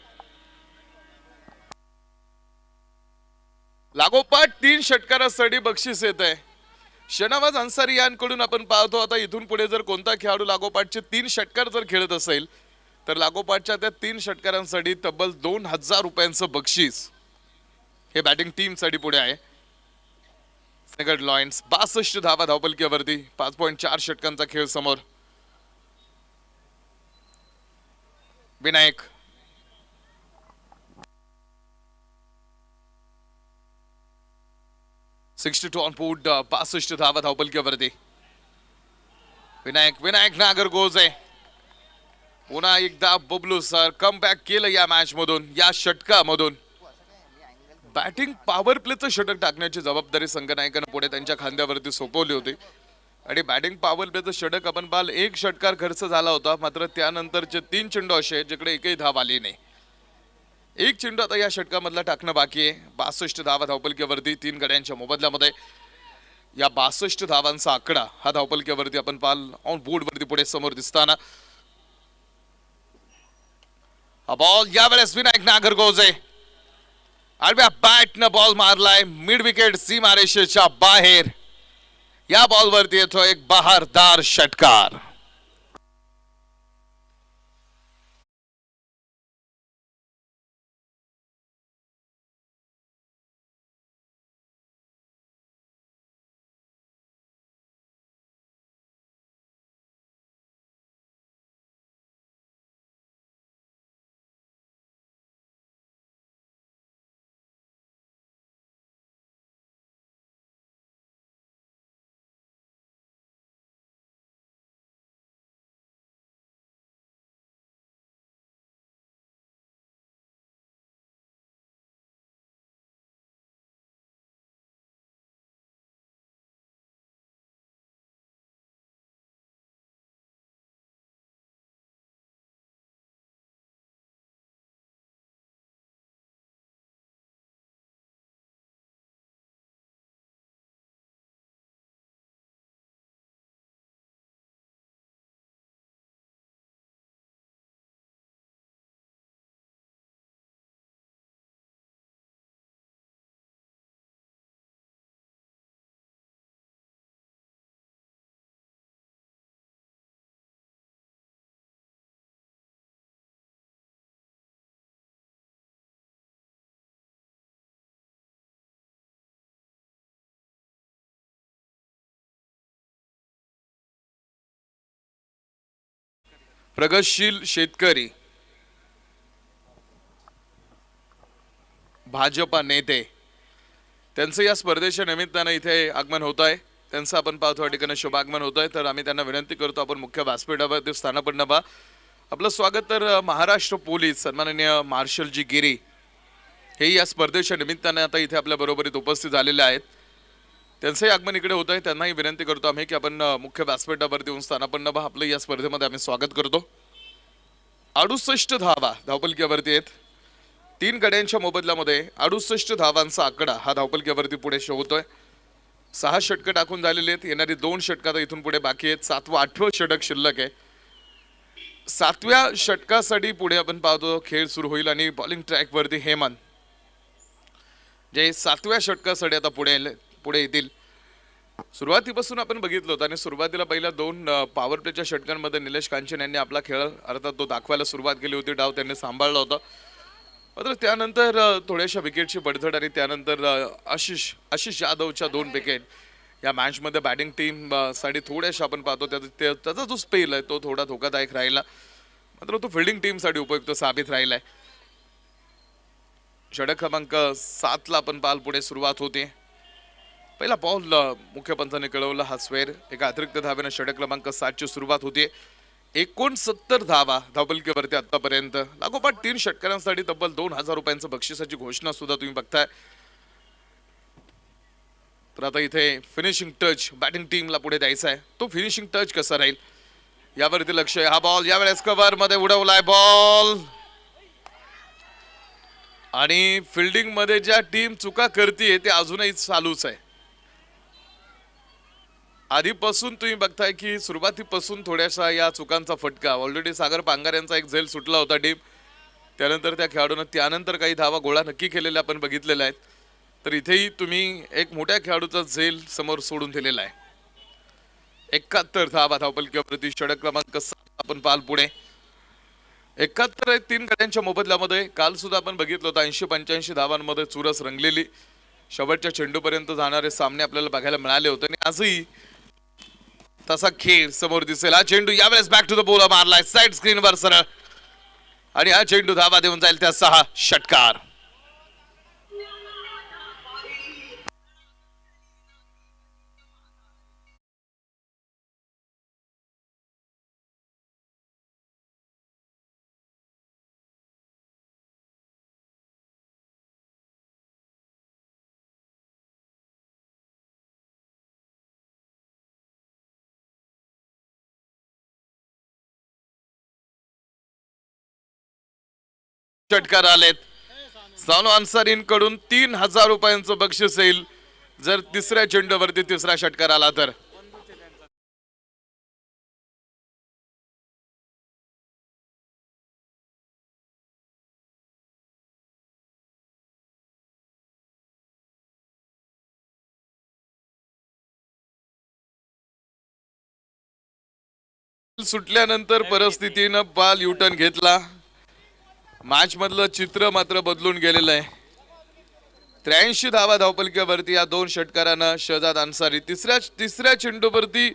लागोपाठ 3 षटकारासाठी बक्षीस येत आहे. शनावाज अन्सारी यांकडून आपण पाहतो आता इथून पुढे जर कोणता खेळाडू लागोपाठचे 3 षटकार जर खेळत असेल तर लागोपाठच्या त्या 3 षटकारांसाठी तब्बल 2000 रुपयांचं बक्षीस हे बॅटिंग टीम साठी पुढे आहे. सेकंड लॉयन्स 62 धावा धावपलकीवरती. 5.4 षटकांचा खेळ समोर. Vinayak 62 on board. 65 धावा धावपलकीवरती. विनायक नागरगोज आहे. पुन्हा एकदा बबलू सर कमबॅक केलं या मॅच मधून, या षटकामधून. बॅटिंग पॉवर प्लेचं षटक टाकण्याची जबाबदारी संघनायकांना पुढे त्यांच्या खांद्यावरती सोपवली होती आणि बॅटिंग पॉवर प्लेचं षटक आपण पाहिलं. एक षटकार खर्च झाला होता मात्र त्यानंतरचे 3 चेंडू असे जिकडे एकही धाव आली नाही. एक चेंडू आता या षटकामधला टाकणं बाकी आहे. 62 धावा धावपलकीवरती 3 गड्यांच्या मोबदल्यामध्ये. या 62 धावांचा आकडा हा धावपलकीवरती आपण पाल ऑन बोर्ड वरती पुढे समोर दिसताना. हा बॉल यावेळेस विनायक नागरगोजे आडव्या बॅटनं बॉल मारलाय मिड विकेट सीमारेषेच्या बाहेर. या बॉलवरती येतो एक बहारदार षटकार. प्रगतशील शेतकरी भाजपा नेते त्यांचं या स्पर्धेच्या निमित्तानं इथे आगमन होत आहे. त्यांचं आपण पाहतो या ठिकाणी शुभ आगमन होत आहे. तर आम्ही त्यांना विनंती करतो आपण मुख्य व्यासपीठावरती स्थानापन्न व्हा. आपलं स्वागत. तर महाराष्ट्र पोलीस सन्माननीय मार्शल जी गिरी हे या स्पर्धेच्या निमित्तानं आता इथे आपल्या बरोबरीत उपस्थित झालेले आहेत. त्यांचंही आगमन इकडे होत आहे. त्यांनाही विनंती करतो आम्ही की आपण मुख्य व्यासपीठावरती येऊन स्थानापन्न व्हा. आपलं या स्पर्धेमध्ये आम्ही स्वागत करतो. 68 धावा धावपलकीवरती आहेत. 3 गड्यांच्या मोबदल्यामध्ये 68 धावांचा आकडा हा धावपलकीवरती पुढे शोधतोय. 6 षटकं टाकून झालेले आहेत. येणारी 2 षटकं इथून पुढे बाकी आहेत. 7वं 8वं षटक शिल्लक आहे. 7व्या षटकासाठी पुढे आपण पाहतो खेळ सुरू होईल आणि बॉलिंग ट्रॅक वरती हेमंत जे 7व्या षटकासाठी आता पुढे येतील. सुरुवातीपासून आपण बघितलं होतं आणि सुरुवातीला पहिल्या 2 पॉवर प्लेच्या षटकांमध्ये निलेश कांचन यांनी आपला खेळ अर्थात तो दाखवायला सुरुवात केली होती. डाव त्यांनी सांभाळला होता. मात्र त्यानंतर थोड्याशा विकेटची बडझड आणि त्यानंतर आशिष यादवच्या 2 विकेट या मॅच मध्ये बॅटिंग टीम साठी थोड्याशा आपण पाहतो त्याचा जो स्पेल आहे तो थोडा धोकादायक राहिला. मात्र तो फिल्डिंग टीम साठी उपयुक्त साबित राहिलाय. षटक क्रमांक 7 ला आपण पाल पुढे सुरुवात होते. पहिला बॉल मुख्य पंचाने कळवला हा स्वेर. एका अतिरिक्त धावेने षटक क्रमांक 7 ची सुरुवात होते. 69 धावा धावपलकीवरती आतापर्यंत. लागोपाठ 3 षटकारांसाठी तब्बल 2000 रुपयांचं बक्षिसाची घोषणा सुद्धा तुम्ही बघताय. तर आता इथे फिनिशिंग टच बॅटिंग टीमला पुढे द्यायचा आहे. तो फिनिशिंग टच कसा राहील यावरती लक्ष आहे. हा बॉल यावेळेस कव्हर मध्ये उडवलाय बॉल आणि फिल्डिंग मध्ये ज्या टीम चुका करते ते अजूनही चालूच आहे. आधीपासून तुम्ही बघताय की सुरुवातीपासून थोड्याशा या चुकांचा फटका ऑलरेडी सागर पांगार यांचा एक झेल सुटला होता टीम त्यानंतर त्या खेळाडूंना त्यानंतर काही धावा गोळा नक्की केलेल्या आपण बघितलेल्या आहेत. तर इथेही तुम्ही एक मोठ्या खेळाडूचा झेल समोर सोडून दिलेला आहे. 71 धावा धावपलकीवरती षटक क्रमांक 7 आपण पाल पुढे 71 आहे 3 गड्यांच्या मोबदल्यामध्ये. काल सुद्धा आपण बघितलं होतं 80-85 धावांमध्ये चुरस रंगलेली शेवटच्या चेंडूपर्यंत जाणारे सामने आपल्याला बघायला मिळाले होते आणि आजही तसा खेळ समोर दिसेल. हा चेंडू यावेळेस बॅक टू द बॉल मारलाय साइड स्क्रीनवर सरळ आणि हा चेंडू धावा देऊन जाईल त्या 6 षटकार. षटकार आलेत. सानू अन्सारींकडून 3000 रुपयांचं बक्षीस येईल जर तिसऱ्या चेंडूवरती तिसरा षटकार आला तर. सुटल्यानंतर परिस्थितीनं बाल युटर्न घेतला. मॅच मधलं चित्र मात्र बदलून गेलेलं आहे. 83 धावा धावपलकीवरती या 2 षटकारांना शहजाद अन्सारी तिसऱ्या चेंडूवरती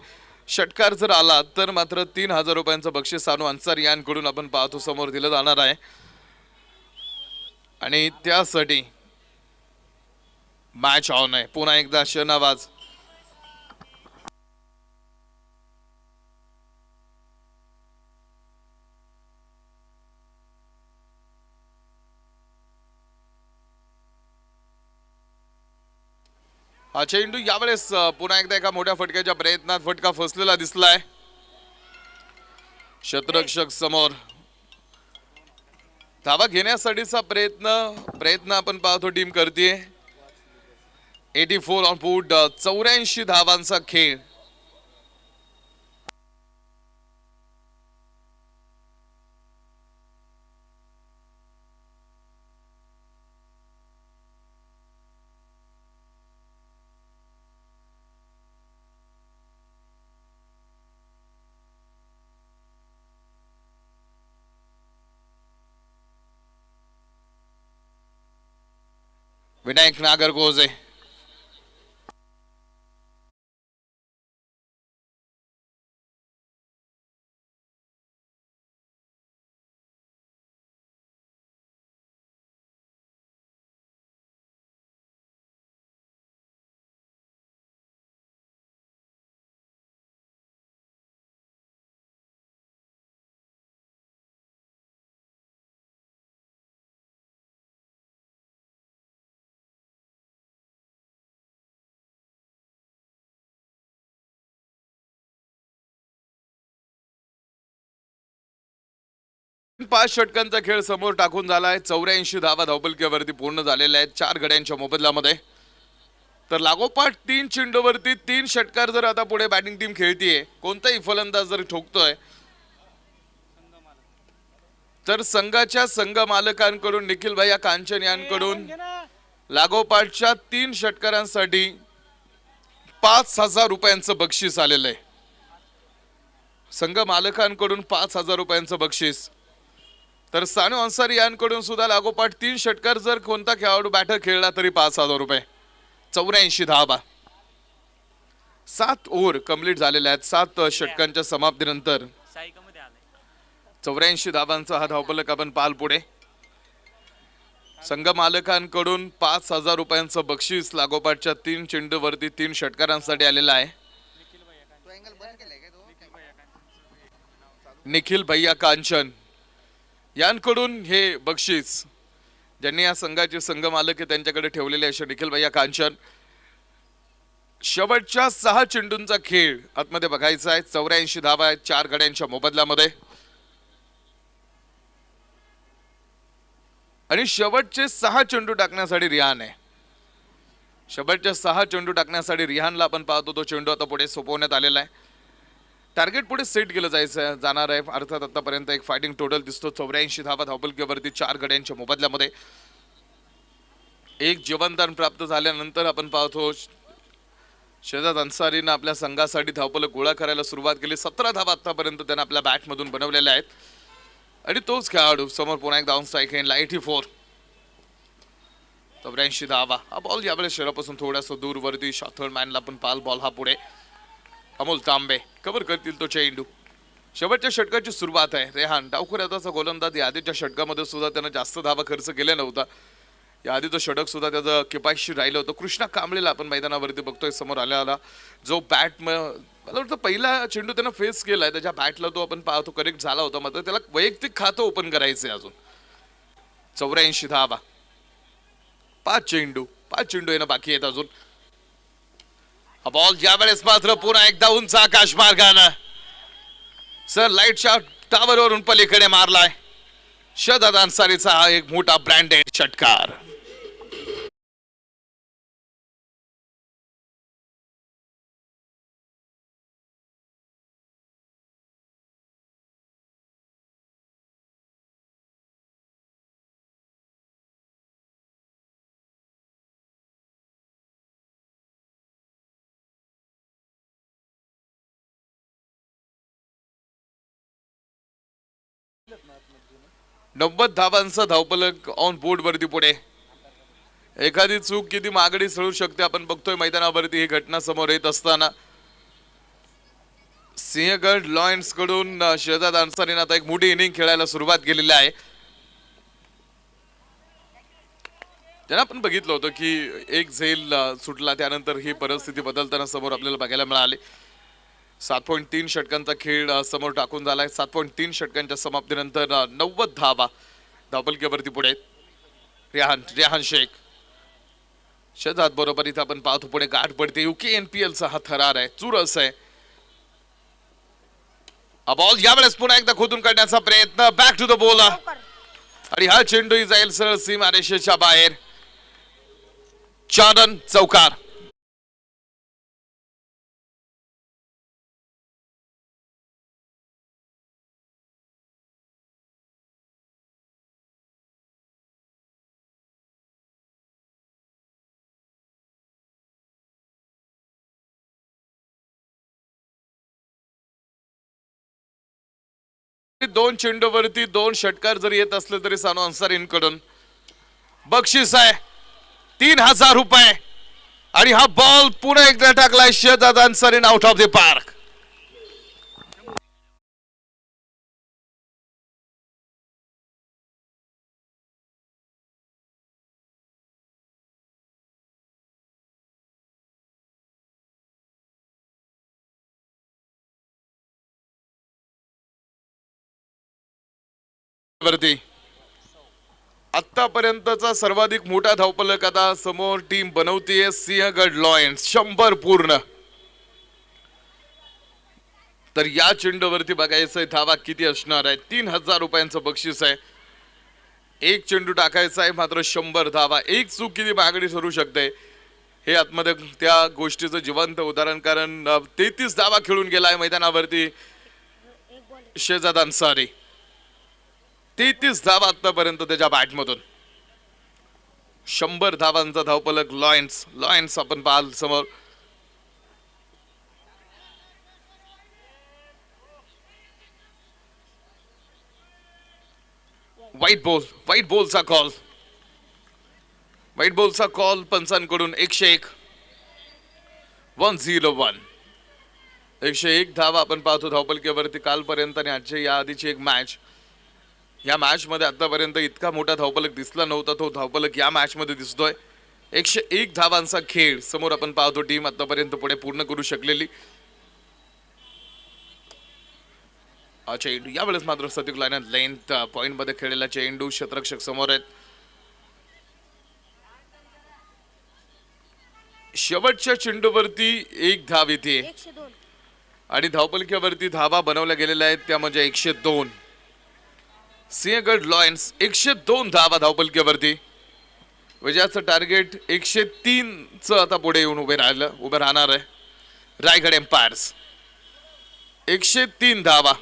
षटकार जर आला तर मात्र 3000 रुपयांचं बक्षीस सानू अन्सारी यांकडून आपण पाहतो समोर दिलं जाणार आहे आणि त्यासाठी मॅच ऑन आहे. पुन्हा एकदा शहनावाज हा चेंडू यावेळेस पुन्हा एकदा एका मोठ्या फटक्याच्या प्रयत्नात फटका फसलेला दिसलाय. क्षेत्ररक्षक समोर धावा घेण्यासाठीचा प्रयत्न आपण पाहतो टीम करते. 84 ऑन फूट 84 धावांचा खेळ. विनायक नागरगोजे पाच षटकांचा खेळ समोर टाकून झालाय. 84 धावा धावपलकीवरती पूर्ण झालेल्या आहेत 4 गड्यांच्या मोबदल्यामध्ये. तर लागोपाठ 3 चेंडूवरती 3 षटकार जर आता पुढे बॅटिंग टीम खेळतीये कोणताही फलंदाज जर ठोकतोय तर संघाच्या संघ मालकांकडून निखिल भैया कांचन यांकडून लागोपाठच्या 3 षटकारांसाठी 5000 रुपयांचं बक्षीस आलेलं आहे. संघ मालकांकडून 5000 रुपयांचं बक्षीस. तर सानू अन्सारी यांकडून सुद्धा लागोपाठ 3 षटकार जर कोणता खेळाडू बॅटर खेळला तरी 5000 रुपये. 84 धावा 7 ओव्हर कंप्लीट झालेल्या आहेत. 7 षटकांच्या समाप्तीनंतर 84 धावांचा हा धावफलक आपण पाल पुढे. संघ मालकांकडून 5000 रुपयांचं बक्षीस लागोपाठच्या 3 चेंडूवरती 3 षटकारांसाठी आलेला आहे. निखिल भैया कांचन यांकडून हे बक्षीस ज्यांनी या संघाचे संघ मालक त्यांच्याकडे ठेवलेले असे निखिल भैया कांचन. शेवटच्या 6 चेंडूंचा खेळ आतमध्ये बघायचा आहे. 84 धावा आहेत 4 गड्यांच्या मोबदल्यामध्ये आणि शेवटचे 6 चेंडू टाकण्यासाठी रियान आहे. शेवटच्या 6 चेंडू टाकण्यासाठी रिहानला आपण पाहतो, तो चेंडू आता पुढे सोपवण्यात आलेला आहे. टार्गेट पुढे सेट केलं जाणार आहे. अर्थात आतापर्यंत एक फायटिंग टोटल दिसतो. 84 धावा धावपलकीवरती 4 गड्यांच्या मोबदल्यामध्ये. एक जीवनदान प्राप्त झाल्यानंतर आपण पाहतो शेहजाद अन्सारीनं आपल्या संघासाठी धावपलक गोळा करायला सुरुवात केली. 17 धावा आतापर्यंत त्यानं आपल्या बॅटमधून बनवलेल्या आहेत. आणि तोच खेळाडू समोर पुन्हा एक डाऊन स्ट्राईक एंडला 84. 84 धावा. हा बॉल यावेळेस शरीरापासून थोडासा दूर वरती शॉथरमॅनला पण पाल बॉल हा पुढे. अमोल तांबे कव्हर करतील तो चेंडू. शेवटच्या षटकाची सुरुवात आहे. रेहान डावखुऱ्याचा गोलंदाज. याआधीच्या षटकामध्ये सुद्धा त्यानं जास्त धावा खर्च केल्या नव्हता. या आधीचं षटक सुद्धा त्याचं किफायतशीर राहिलं होतं. कृष्णा कांबळेला आपण मैदानावरती बघतोय समोर आला, जो बॅट मला वाटतं पहिला चेंडू त्यानं फेस केलाय. त्याच्या बॅटला तो आपण पाहतो करेक्ट झाला होता. मात्र त्याला वैयक्तिक खातं ओपन करायचंय अजून. 84 धावा. 5 चेंडू येणं बाकी आहेत अजून. हा बॉल यावेळेस मात्र पुन्हा एकदा उंच आकाश मार्गानं सर लाईटच्या टावरवरून पलीकडे मारलाय. शेहजाद अन्सारीचा हा एक मोठा ब्रँडेड षटकार. नव्वद धावांचा धावपलक ऑन बोर्ड वरती पुढे. एखादी चूक किती मागडी सळू शकते आपण बघतोय मैदानावरती ही घटना समोर येत असताना. सिंहगड लॉयन्स कडून शेहजाद अन्सारीने आता एक मोठी इनिंग खेळायला सुरुवात केलेली आहे. त्यांना आपण बघितलं होतं की एक झेल सुटला त्यानंतर ही परिस्थिती बदलताना समोर आपल्याला बघायला मिळाली. 7.3 षटकांचा खेळ समोर टाकून झालाय. 7.3 षटकांच्या समाप्तीनंतर 90 धावा धावपलकीवरती पुढे. रेहान शेख शेहजाद बरोबर इथं आपण पाहतो पुढे गाठ पडते. UKNPL चा हा थरार आहे, चुरस आहे. हा बॉल यावेळेस पुन्हा एकदा खोदून काढण्याचा प्रयत्न. बॅक टू द बॉलर आणि हा चेंडूही जाईल सरळ सीमारेषेच्या बाहेर. 4 रन चौकार. दोन चेंडूवरती 2 षटकार जरी येत असले तरी सानू अन्सारींकडून बक्षीस आहे 3000 रुपये. आणि हा बॉल पुन्हा एकदा टाकलाय Shehzad अन्सारीन out of the park. वरती आतापर्यंतचा सर्वाधिक मोठा धावपलक आता समोर टीम बनवतीये सिंहगड लॉयन्स 100 पूर्ण. तर या चेंडूवरती बघायचंय धावा किती असणार आहे. 3000 रुपयांचं बक्षीस आहे. एक चेंडू टाकायचा आहे मात्र 100 धावा. एक चूक किती मागणी ठरू शकते हे आतमध्ये त्या गोष्टीचं जिवंत उदाहरण. कारण 33 धावा खेळून गेलाय मैदानावरती शेहजाद अन्सारी. 33 धावा आतापर्यंत त्याच्या बॅटमधून. 100 धावांचा धावपलक लॉयन्स आपण पाहाल समोर. व्हाईट बॉलचा कॉल पंचांकडून. 101 101 101 धावा आपण पाहतो धावपलकीवरती कालपर्यंत. आणि आजच्या या आधीची एक मॅच, या मॅच मध्ये आतापर्यंत इतका मोठा धावपलक दिसला नव्हता. तो धावपलक या मॅच मध्ये दिसतोय. 101 धावांचा खेळ समोर आपण पाहतो टीम आतापर्यंत पुढे पूर्ण करू शकलेली. चेंडू यावेळेस मात्र सतिक लाईन लेंथ पॉइंट मध्ये खेळलेला चेंडू. क्षेत्ररक्षक समोर आहेत. शेवटच्या चेंडूवरती 1 धाव येते आणि धावपलकीवरती धावा बनवल्या गेलेल्या आहेत त्या म्हणजे 102. सिंहगड लॉयन्स 102 धावा धावपलकीवरती. विजयाचं टार्गेट 103चं आता पुढे येऊन उभे राहणार आहे रायगड एम्पायर्स. 103 धावा.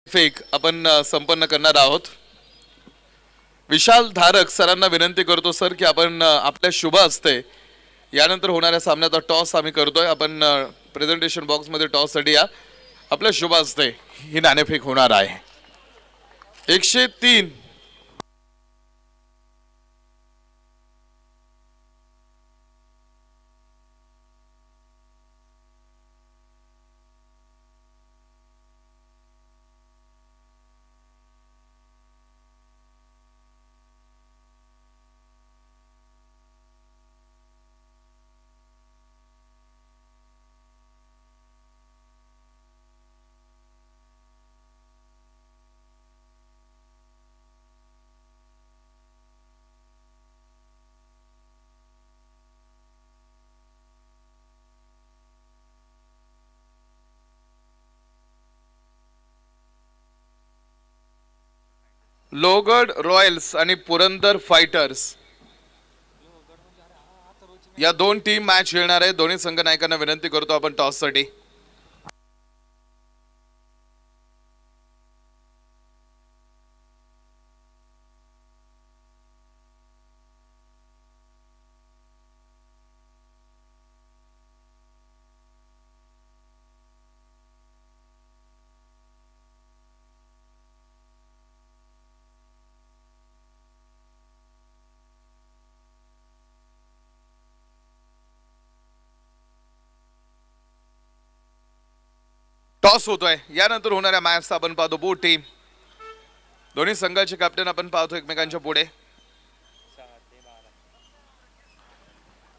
फेक आपण संपन्न करणार आहोत. विशाल धारक सरांना विनंती करतो सर की आपण आपल्या शुभ हस्ते यानंतर होणाऱ्या सामन्याचा टॉस आम्ही करतोय. आपण प्रेझेंटेशन बॉक्स मध्ये टॉस साठी या. आपल्या शुभ हस्ते ही नाणेफेक होणार आहे. 103. लोहगड रॉयल्स आणि पुरंदर फायटर्स या दोन टीम मॅच खेळणार आहे. दोन्ही संघ नायकांना विनंती करतो आपण टॉस साठी. टॉस होतोय. यानंतर होणाऱ्या मॅचचा आपण पाहतो बोट टीम. दोन्ही संघाचे कॅप्टन आपण पाहतो एकमेकांच्या पुढे.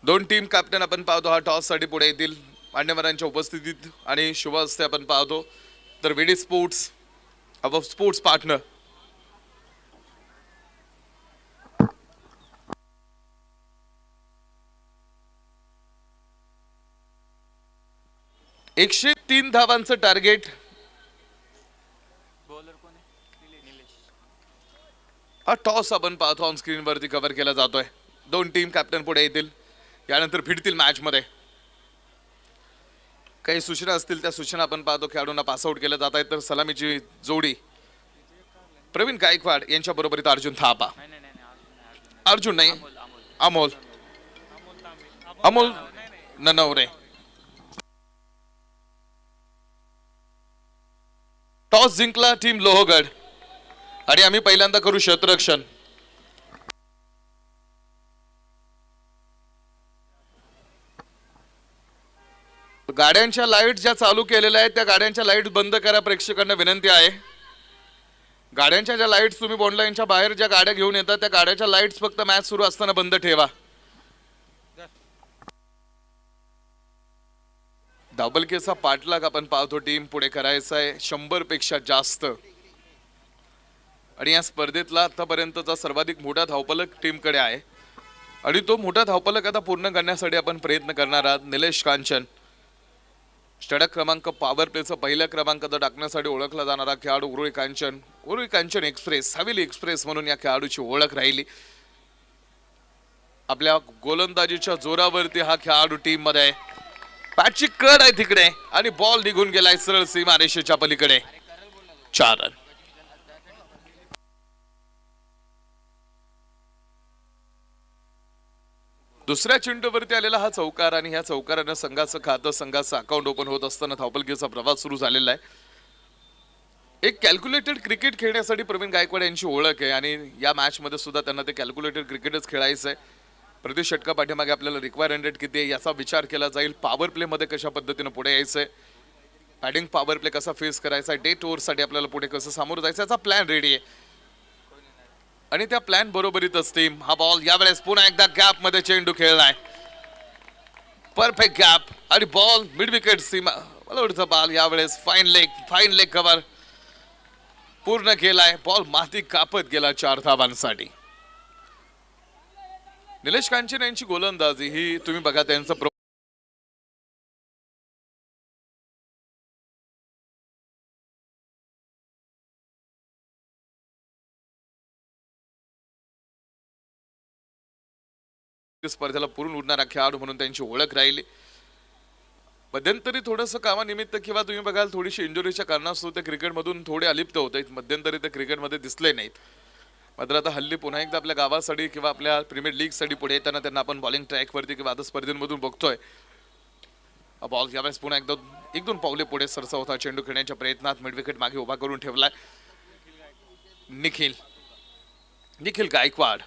दोन टीम कॅप्टन आपण पाहतो हा टॉस साठी पुढे येतील मान्यवरांच्या उपस्थितीत आणि शुभ हस्ते आपण पाहतो. तर विडी स्पोर्ट्स अवर स्पोर्ट्स पार्टनर 103 धावांचं टार्गेट. हा टॉस आपण पाहतो ऑन स्क्रीन वरती कव्हर केला जातोय. दोन टीम कॅप्टन पुढे येतील यानंतर भिडतील मॅच मध्ये. काही सूचना असतील त्या सूचना आपण पाहतो. खेळाडूंना पासआउट केलं जात आहे. तर सलामीची जोडी प्रवीण गायकवाड यांच्या बरोबरीत अर्जुन थापा. अर्जुन नाही अमोल अमोल ननवरे. टॉस जिंकला टीम लोहगड आणि आम्ही पहिल्यांदा करू क्षेत्ररक्षण. गाड्यांच्या लाईट ज्या चालू केलेल्या आहेत त्या गाड्यांच्या लाईट बंद करा. प्रेक्षकांना विनंती आहे. गाड्यांच्या ज्या लाईट्स तुम्ही बॉन्ड लाईनच्या बाहेर ज्या गाड्या घेऊन येतात त्या गाड्याच्या लाईट्स फक्त मॅच सुरू असताना बंद ठेवा. धावपलकीचा पाठलाग आपण पाहतो टीम पुढे करायचा आहे 100 पेक्षा जास्त आणि या स्पर्धेतला आतापर्यंतचा सर्वाधिक मोठा धावपलक टीमकडे आहे आणि तो मोठा धावपलक आता पूर्ण करण्यासाठी आपण प्रयत्न करणार आहात. निलेश कांचन षटक क्रमांक पॉवर प्लेचा पहिल्या क्रमांकाचा टाकण्यासाठी ओळखला जाणारा खेळाडू उरुळी कांचन एक्सप्रेस हवेली एक्सप्रेस म्हणून या खेळाडूची ओळख राहिली. आपल्या गोलंदाजीच्या जोरावरती हा खेळाडू टीम मध्ये आहे. पॅटची कड आहे तिकडे आणि बॉल निघून गेलाय सरळ सीमारेषेच्या पलीकडे. 4 रन. दुसऱ्या चेंडूवरती आलेला हा चौकार आणि ह्या चौकारानं संघाचं खातं संघाचं अकाउंट ओपन होत असताना धावपलकीचा प्रवास सुरू झालेला आहे. एक कॅल्क्युलेटेड क्रिकेट खेळण्यासाठी प्रवीण गायकवाड यांची ओळख आहे आणि या मॅच मध्ये सुद्धा त्यांना ते कॅल्क्युलेटेड क्रिकेटच खेळायचं आहे. प्रति षटका पाठीमागे आपल्याला रिक्वायर रेट किती आहे याचा विचार केला जाईल. पॉवर प्ले मध्ये कशा पद्धतीने पुढे यायचंय, बॅटिंग पॉवर प्ले कसा फेस करायचा, डेट ओव्हरसाठी आपल्याला पुढे कसं सामोरं जायचं याचा प्लॅन रेडी आहे आणि त्या प्लॅन बरोबरीतच टीम हा बॉल यावेळेस पुन्हा एकदा गॅप मध्ये चेंडू खेळलाय. परफेक्ट गॅप आणि बॉल मिड विकेट सीमा मला बॉल यावेळेस फाईन लेग कव्हर पूर्ण केलाय. बॉल माती कापत गेला 4 धावांसाठी. निलेश कांचन यांची गोलंदाजी ही तुम्ही बघा त्यांचं स्पर्धेला पुरून उडणारा खेळाडू म्हणून त्यांची ओळख राहिली. मध्यंतरी थोडंसं कामानिमित्त किंवा तुम्ही बघाल थोडीशी इंजुरीच्या कारणास्तव ते क्रिकेटमधून थोडे अलिप्त होते. मध्यंतरी ते क्रिकेटमध्ये दिसले नाहीत. मात्र आता हल्ली पुन्हा एकदा आपल्या गावासाठी किंवा आपल्या प्रीमियर लीगसाठी पुढे येताना त्यांना आपण बॉलिंग ट्रॅकवरती किंवा आता स्पर्धेमधून बघतोय. बॉल यावेळेस पुन्हा एकदा 1-2 पावले पुढे सरसावता चेंडू खेळण्याच्या प्रयत्नात मिड विकेट मागे उभा करून ठेवलाय निखिल गायकवाड.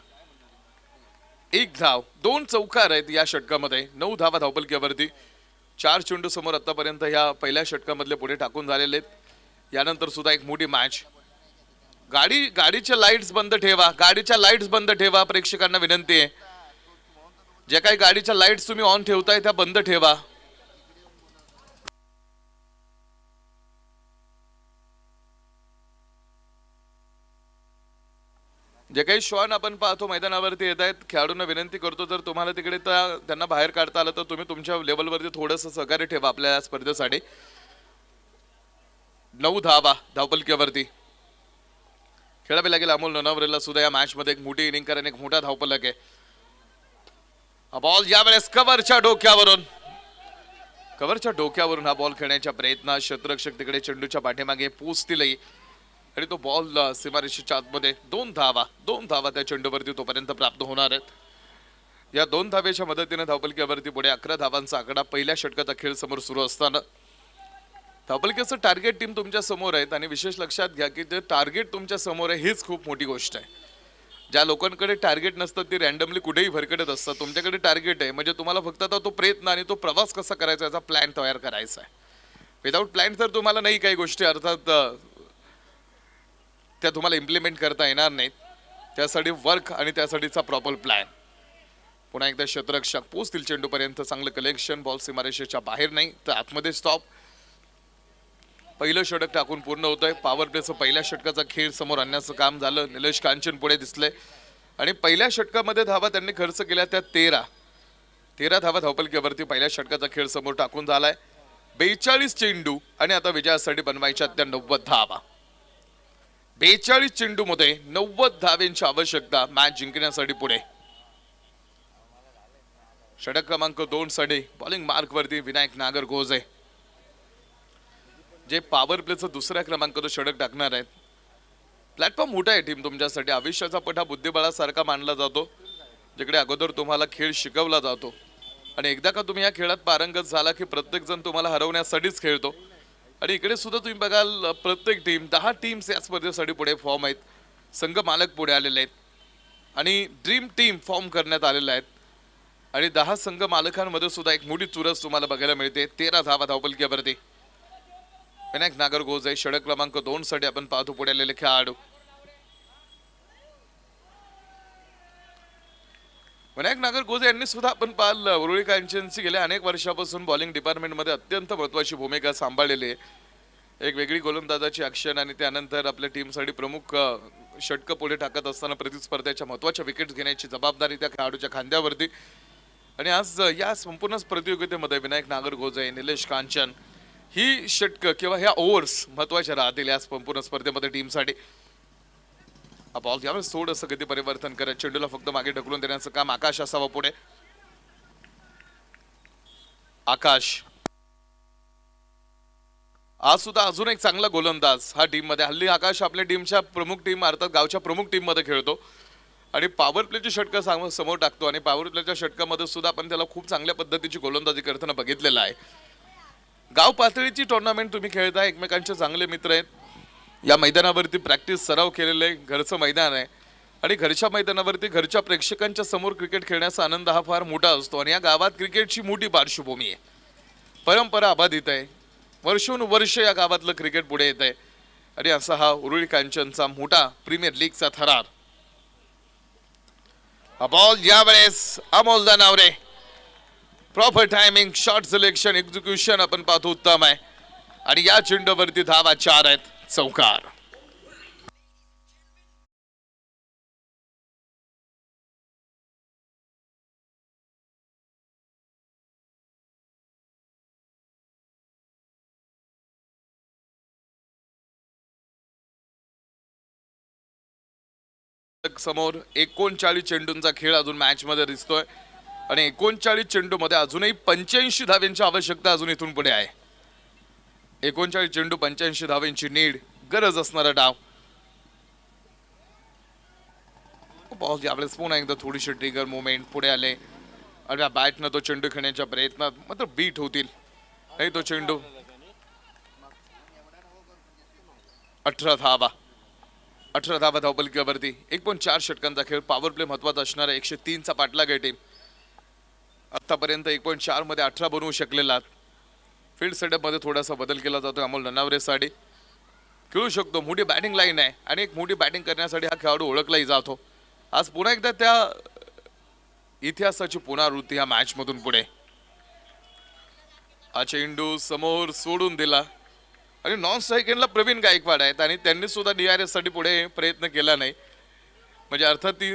1 धाव 2 चौकार आहेत या षटकामध्ये. 9 धावा धावपलकीवरती. 4 चेंडू समोर आतापर्यंत ह्या पहिल्या षटकामधले पुढे टाकून झालेले आहेत. यानंतर सुद्धा एक मोठी मॅच. गाडीच्या लाईट्स बंद ठेवा प्रेक्षकांना विनंती आहे. जे काही गाडीच्या लाईट्स तुम्ही ऑन ठेवताय त्या बंद ठेवा. जे काही श्वान आपण पाहतो मैदानावरती येत आहेत खेळाडूंना विनंती करतो जर तुम्हाला तिकडे त्यांना बाहेर काढता आलं तर तुम्ही तुमच्या लेवलवरती थोडंसं सहकार्य ठेवा आपल्या स्पर्धेसाठी. 9 धावा धावपलकीवरती. खेळावे लागेल अमोल ननावरेला सुद्धा या मॅच मध्ये एक मोठी इनिंग कारण एक मोठा धावपलक आहे. हा बॉल यावेळेस कव्हरच्या डोक्यावरून हा बॉल खेळण्याच्या प्रयत्नात क्षेत्ररक्षक तिकडे चेंडूच्या पाठीमागे पोचतीलही आणि तो बॉल सीमारेषेच्या आतमध्ये. 2 धावा त्या चेंडूवरती तोपर्यंत प्राप्त होणार आहेत. या 2 धावेच्या मदतीने धावपलकीवरती पुढे 11 धावांचा आकडा पहिल्या षटकाचा खेळ समोर सुरू असताना धावपलकीचं टार्गेट टीम तुमच्या समोर आहेत आणि विशेष लक्षात घ्या की ते टार्गेट तुमच्या समोर आहे हीच खूप मोठी गोष्ट आहे. ज्या लोकांकडे टार्गेट नसतं ते रॅन्डमली कुठेही भरकटत असतात. तुमच्याकडे टार्गेट आहे म्हणजे तुम्हाला फक्त आता तो प्रयत्न आणि तो प्रवास कसा करायचा याचा प्लॅन तयार करायचा आहे. विदाऊट प्लॅन तर तुम्हाला नाही काही गोष्टी अर्थात त्या तुम्हाला इम्प्लिमेंट करता येणार नाहीत. त्यासाठी वर्क आणि त्यासाठीचा प्रॉपर प्लॅन. पुन्हा एकदा क्षेत्ररक्षक पोचतील चेंडूपर्यंत. चांगलं कलेक्शन. बॉल सीमारेषेच्या बाहेर नाही तर आतमध्ये स्टॉप. पहिलं षटक टाकून पूर्ण होतंय. पॉवर प्लेचं पहिल्या षटकाचा खेळ समोर आणण्याचं काम झालं. निलेश कांचन पुढे दिसले आणि पहिल्या षटकामध्ये धावा त्यांनी खर्च केल्या त्या 13 धावा धावपलकीवरती पहिल्या षटकाचा खेळ समोर टाकून झालाय. 42 चेंडू आणि आता विजयासाठी बनवायच्या त्या 90 धावा. 42 चेंडू मध्ये 90 धावेंची आवश्यकता मॅच जिंकण्यासाठी पुढे. षटक क्रमांक 2 साठी बॉलिंग मार्क वरती विनायक नागरगोजे जे पॉवर प्लेचं दुसऱ्या क्रमांकाचं षटक टाकणार आहेत. प्लॅटफॉर्म मोठा आहे टीम तुमच्यासाठी. आयुष्याचा पठा बुद्धिबळासारखा मानला जातो जिकडे अगोदर तुम्हाला खेळ शिकवला जातो आणि एकदा का तुम्ही या खेळात पारंगत झाला की प्रत्येक जण तुम्हाला हरवण्यासाठीच खेळतो. आणि इकडे सुद्धा तुम्ही बघाल प्रत्येक टीम 10 टीम्स या स्पर्धेसाठी पुढे फॉर्म आहेत. संघ मालक पुढे आलेले आहेत आणि ड्रीम टीम फॉर्म करण्यात आलेल्या आहेत आणि 10 संघ मालकांमध्ये सुद्धा एक मोठी चुरस तुम्हाला बघायला मिळते. 13 धावा धावपलकीवरती. विनायक नागरगोजे षटक क्रमांक 2 साठी आपण पाहतो पुढे आलेले खेळाडू. विनायक नागरगोजे यांनी सुद्धा आपण पाहिलं उरुळी कांचनची गेल्या अनेक वर्षापासून बॉलिंग डिपार्टमेंटमध्ये अत्यंत महत्त्वाची भूमिका सांभाळलेली आहे। एक वेगळी गोलंदाजाची ॲक्शन आणि त्यानंतर आपल्या टीमसाठी प्रमुख षटकं पुढे टाकत असताना प्रतिस्पर्ध्याच्या महत्त्वाच्या विकेट्स घेण्याची जबाबदारी त्या खेळाडूच्या खांद्यावरती। आणि आज या संपूर्ण प्रतियोगितेमध्ये विनायक नागरगोजे, निलेश कांचन ही षटकं किंवा ह्या ओव्हर्स महत्त्वाच्या राहतील या संपूर्ण स्पर्धेमध्ये टीमसाठी। बॉल यावेळेस थोडंसं गती परिवर्तन करत चेंडूला फक्त मागे ढकलून देण्याचं काम आकाश असावं पुढे। आकाश आज सुद्धा अजून एक चांगला गोलंदाज हा टीम मध्ये। हल्ली आकाश आपल्या टीमच्या प्रमुख टीम अर्थात गावच्या प्रमुख टीम मध्ये खेळतो आणि पॉवर प्लेची षटकं समोर टाकतो आणि पॉवर प्लेच्या षटकामध्ये सुद्धा आपण त्याला खूप चांगल्या पद्धतीची गोलंदाजी करताना बघितलेलं आहे। गाव पातळीची टुर्नामेंट तुम्ही खेळताय, एकमेकांचे चांगले मित्र आहेत, या मैदानावरती प्रॅक्टिस सराव केलेले घरचं मैदान आहे आणि घरच्या मैदानावरती घरच्या प्रेक्षकांच्या समोर क्रिकेट खेळण्याचा आनंद हा फार मोठा असतो आणि या गावात क्रिकेटची मोठी पार्श्वभूमी आहे, परंपरा अबाधित आहे, वर्षोनुवर्ष या गावातलं क्रिकेट पुढे येत आहे आणि असा हा उरुळी कांचनचा मोठा प्रीमियर लीगचा थरार। हा बॉल यावेळेस Amol Danaware, proper timing, shot selection, execution आपण पाहतो उत्तम आहे आणि या चेंडूवरती धावा 4 आहेत, चौकार। समोर 39 चेंडूंचा खेळ अजून मॅच मध्ये दिसतोय आणि 39 चेंडूमध्ये अजूनही 85 धावांची आवश्यकता अजून इथून पुढे आहे। 39 चेंडू 85 धावांची नीड, गरज असणारा डाव। बॉल यावेळेस पुन्हा एकदा थोडीशी ट्रिगर मुवमेंट पुढे आले आणि बॅटनं तो चेंडू खेळण्याच्या प्रयत्नात मात्र बीट होतील नाही तो चेंडू। 18 धावा, 18 धावा धावपलकीवरती 1.4 षटकांचा खेळ। पॉवर प्ले महत्वाचा असणार आहे, 103 चा पाठलाग आहे टीम आतापर्यंत 1.4 मध्ये 18 बनवू शकलेला। फील्ड सेटअप मध्ये थोडासा बदल केला जातो अमोल दानावरेसाठी, खेळू शकतो, मोठी बॅटिंग लाईन आहे आणि एक मोठी बॅटिंग करण्यासाठी हा खेळाडू ओळखलाही जातो। आज पुन्हा एकदा त्या इतिहासाची पुनरावृत्ती या मॅच मधून पुढे। हा चेंडू समोर सोडून दिला आणि नॉन स्ट्राईक प्रवीण गायकवाड आहेत आणि त्यांनी सुद्धा DRS साठी पुढे प्रयत्न केला नाही, म्हणजे अर्थात ती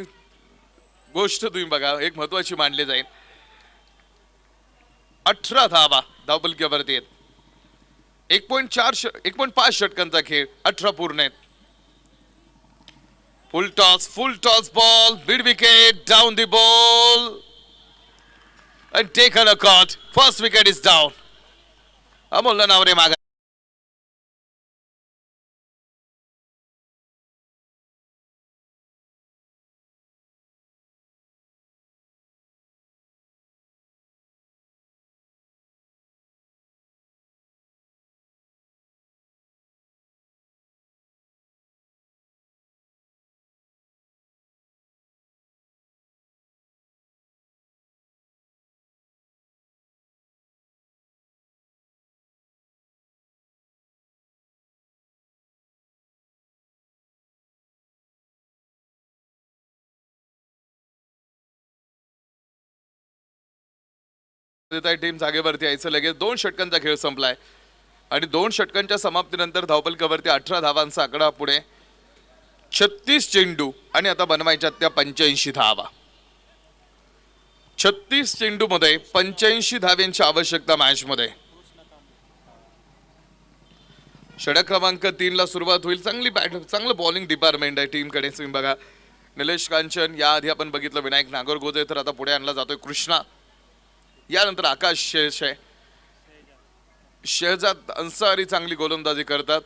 गोष्ट तुम्ही बघा एक महत्वाची मानली जाईल। 18 धावा धावपलकीवरती आहेत, 1.5 षटकांचा खेळ, 18 पूर्ण आहेत। Full toss ball, mid wicket, down the ball and taken a caught. First wicket is down. Amol Danaware मागा टीम जागेवरती यायचं लगेच। 2 षटकांचा खेळ संपलाय आणि 2 षटकांच्या समाप्तीनंतर धावपलकीवरती 18 धावांचा आकडा पुढे, 36 चेंडू आणि आता बनवायच्या त्या 85 धावा। 36 चेंडू मध्ये 85 धावांची आवश्यकता मॅच मध्ये। षटक क्रमांक 3 ला सुरुवात होईल। चांगलं बॉलिंग डिपार्टमेंट आहे टीम कडे तुम्ही बघा। निलेश कांचन, या आधी आपण बघितलं विनायक नागरगोजे, तर आता पुढे आणला जातोय कृष्णा, यानंतर आकाश शेष आहे, शहजाद अन्सारी चांगली गोलंदाजी करतात,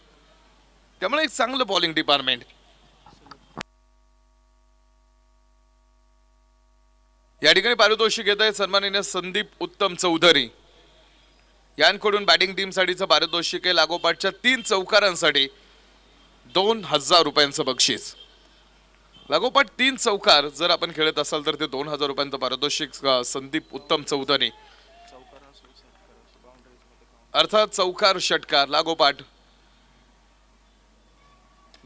त्यामुळे एक चांगलं बॉलिंग डिपार्टमेंट। या ठिकाणी पारितोषिक घेत आहे सन्माननीय संदीप उत्तम चौधरी यांकडून बॅटिंग टीम साठीचं पारितोषिक आहे लागोपाठच्या 3 चौकारांसाठी 2000 रुपयांचं बक्षीस। लागोपाठ 3 चौकार जर आपण खेळत असाल तर ते 2000 रुपयांचं पारितोषिक संदीप उत्तम चौधरी, अर्थात चौकार षटकार लागोपाठ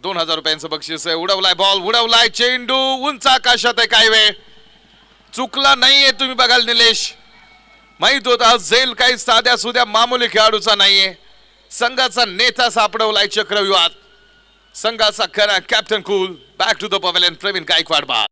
2000 रुपयांचं बक्षीस आहे। उडवलाय बॉल, उडवलाय चेंडू, उंच आकाशात आहे, काय वेळ चुकला नाहीये. तुम्ही बघाल निलेश, माहित होता झेल काही साध्या सुध्या मामूली खेळाडूचा नाहीये. संघाचा नेता सापडवलाय चक्रव्यूहात. संघाचा खरा captain cool. Back to the pavilion, Praveen Gaikwad बाद.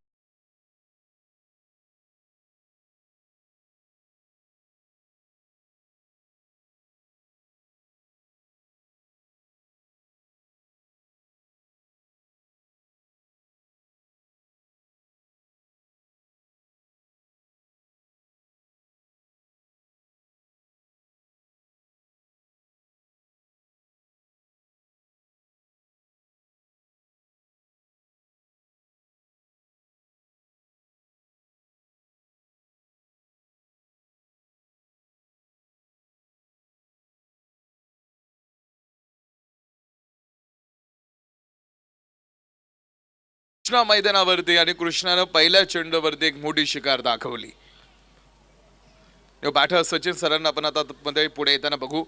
कृष्णा मैदानावरती आणि कृष्णानं पहिल्या चेंडूवरती एक मोठी शिकार दाखवली. बॅटर सचिन सरांना आपण आता मध्ये पुढे येताना बघू.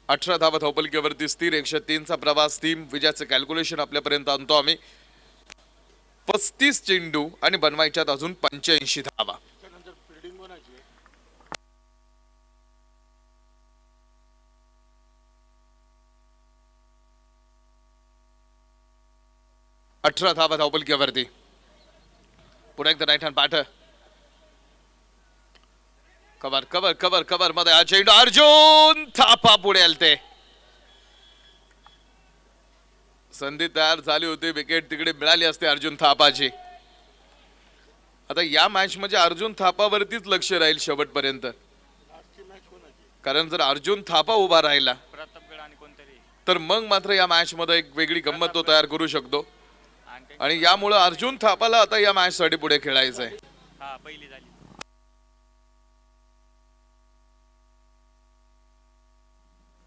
18 धावा धावपलकीवरती स्थिर. 103चा प्रवास. टीम विजयाचं कॅल्क्युलेशन आपल्यापर्यंत आणतो आम्ही. 35 चेंडू आणि बनवायच्यात अजून 85 धावा. 18 धावा धावपलकीवरती. पुढे एकदा right hand batter. Cover cover cover cover मध्ये हा चेंडू. अर्जुन थापा पुढे आलते. संधी तयार झाली होती. विकेट तिकडे मिळाली असते अर्जुन थापाची. आता या मॅच मध्ये अर्जुन थापावरतीच लक्ष राहील शेवटपर्यंत. कारण जर अर्जुन थापा उभा राहिला तर मग मात्र या मॅच मध्ये एक वेगळी गंमत तो तयार करू शकतो. आणि यामुळे अर्जुन थापाला आता या मॅच साठी पुढे खेळायचं आहे.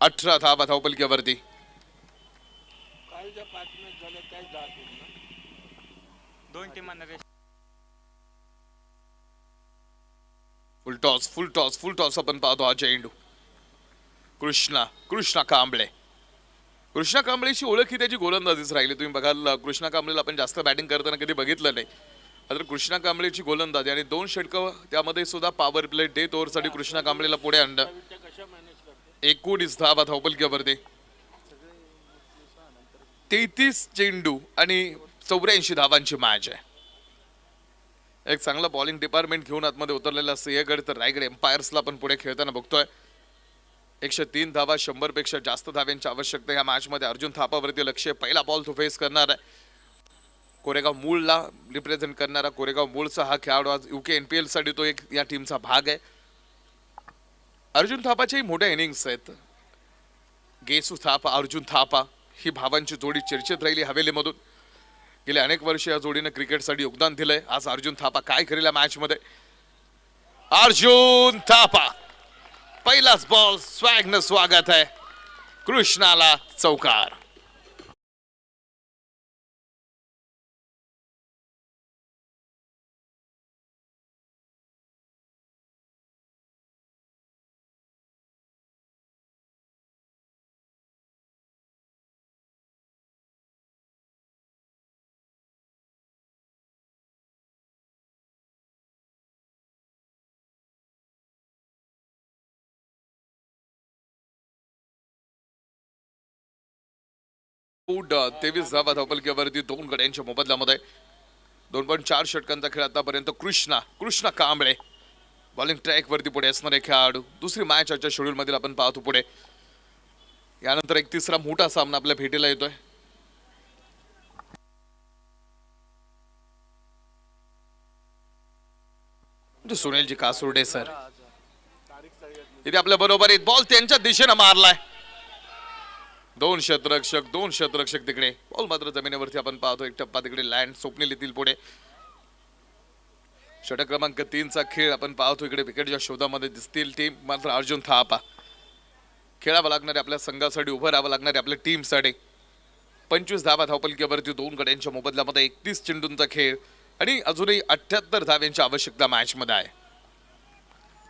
18 धावा धावपलकीवरती. Full toss full toss full toss आपण पाहतो हा चेंडू. कृष्णा कांबळे. कृष्णा कांबळेची ओळख ही त्याची गोलंदाजीच राहिली. तुम्ही बघाल कृष्णा कांबळेला आपण जास्त बॅटिंग करताना कधी बघितलं नाही. आता कृष्णा कांबळेची गोलंदाजी आणि 2 षटकं त्यामध्ये सुद्धा पॉवर प्ले डेथ ओव्हरसाठी कृष्णा कांबळेला पुढे आणलं. 19 धावा धावपलकीवरती. 33 चेंडू आणि 84 धावांची मॅच आहे. एक चांगला बॉलिंग डिपार्टमेंट घेऊन आतमध्ये उतरलेला सिंहगड तर रायगड एम्पायर्सला पण पुढे खेळताना बघतोय. 103 धावा, 100 पेक्षा जास्त धाव्यांची आवश्यकता या मॅच मध्ये. अर्जुन थापावरती लक्ष. पहिला बॉल तो फेस करणार आहे. कोरेगाव मूळला रिप्रेझेंट करणारा कोरेगाव मूळचा हा खेळाडू. आज यूके एनपीएल साठी तो एक या टीमचा भाग आहे. अर्जुन थापाच्याही मोठ्या इनिंग्स आहेत. गेसू थापा, अर्जुन थापा ही भावांची जोडी चर्चेत राहिली हवेलीमधून. गेले अनेक वर्ष या जोडीने क्रिकेटसाठी योगदान दिलंय. आज अर्जुन थापा काय करेल या मॅच मध्ये. अर्जुन थापा पहिलाच बॉल स्वॅगनं स्वागत आहे. कृष्णाला चौकार. फूट 23 धावा धावपलकीवरती 2 गड्यांच्या मोबदल्यामध्ये. 2.4 षटकांचा खेळ आतापर्यंत. कृष्णा कांबळे बॉलिंग ट्रॅक वरती पुढे असणारे खेळाडू. दुसरी मॅच आजच्या शेड्यूल मध्ये आपण पाहतो पुढे. यानंतर एक तिसरा मोठा सामना आपल्या भेटीला येतोय. सुनीलजी कासुर्डे सर इथे आपल्या बरोबर एक बॉल त्यांच्या दिशेने मारलाय. 2 शतरक्षक तिकडे. बॉल मात्र जमिनीवरती आपण पाहतो. एक टप्पा तिकडे लँड. स्वप्नील येतील पुढे. षटक क्रमांक 3चा खेळ आपण पाहतो इकडे. विकेटच्या शोधामध्ये दिसतील. टीम मात्र अर्जुन थापा. खेळावं लागणारे आपल्या संघासाठी, उभं राहावं लागणारे आपल्या टीमसाठी. 25 धावा धावपलकीवरती 2 गड्यांच्या मोबदल्यामध्ये. 31 चेंडूंचा खेळ आणि अजूनही 78 धाव्यांची आवश्यकता मॅच मध्ये आहे.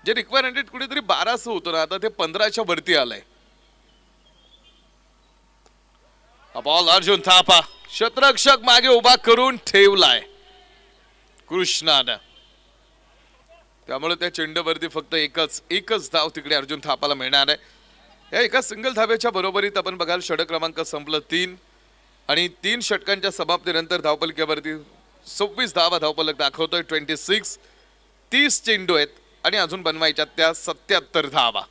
जे रिक्वायरमेंट कुठेतरी 12 होतं ना, आता ते 15च्या वरती आलंय. बॉल अर्जुन थापा शतरक्षक मागे उभा करून ठेवलाय कृष्णानं. त्यामुळे त्या चेंडूवरती फक्त एकच धाव तिकडे अर्जुन थापाला मिळणार आहे। या एका सिंगल धावेच्या बरोबरीत आपण बघाल षटक क्रमांक संपलं 3 आणि 3 षटकांच्या समाप्तीनंतर धावपलक्यावरती 26 धावा धावपलक दाखवतोय 26। 30 चेंडू आहेत आणि अजून बनवायच्या त्या 77 धावा।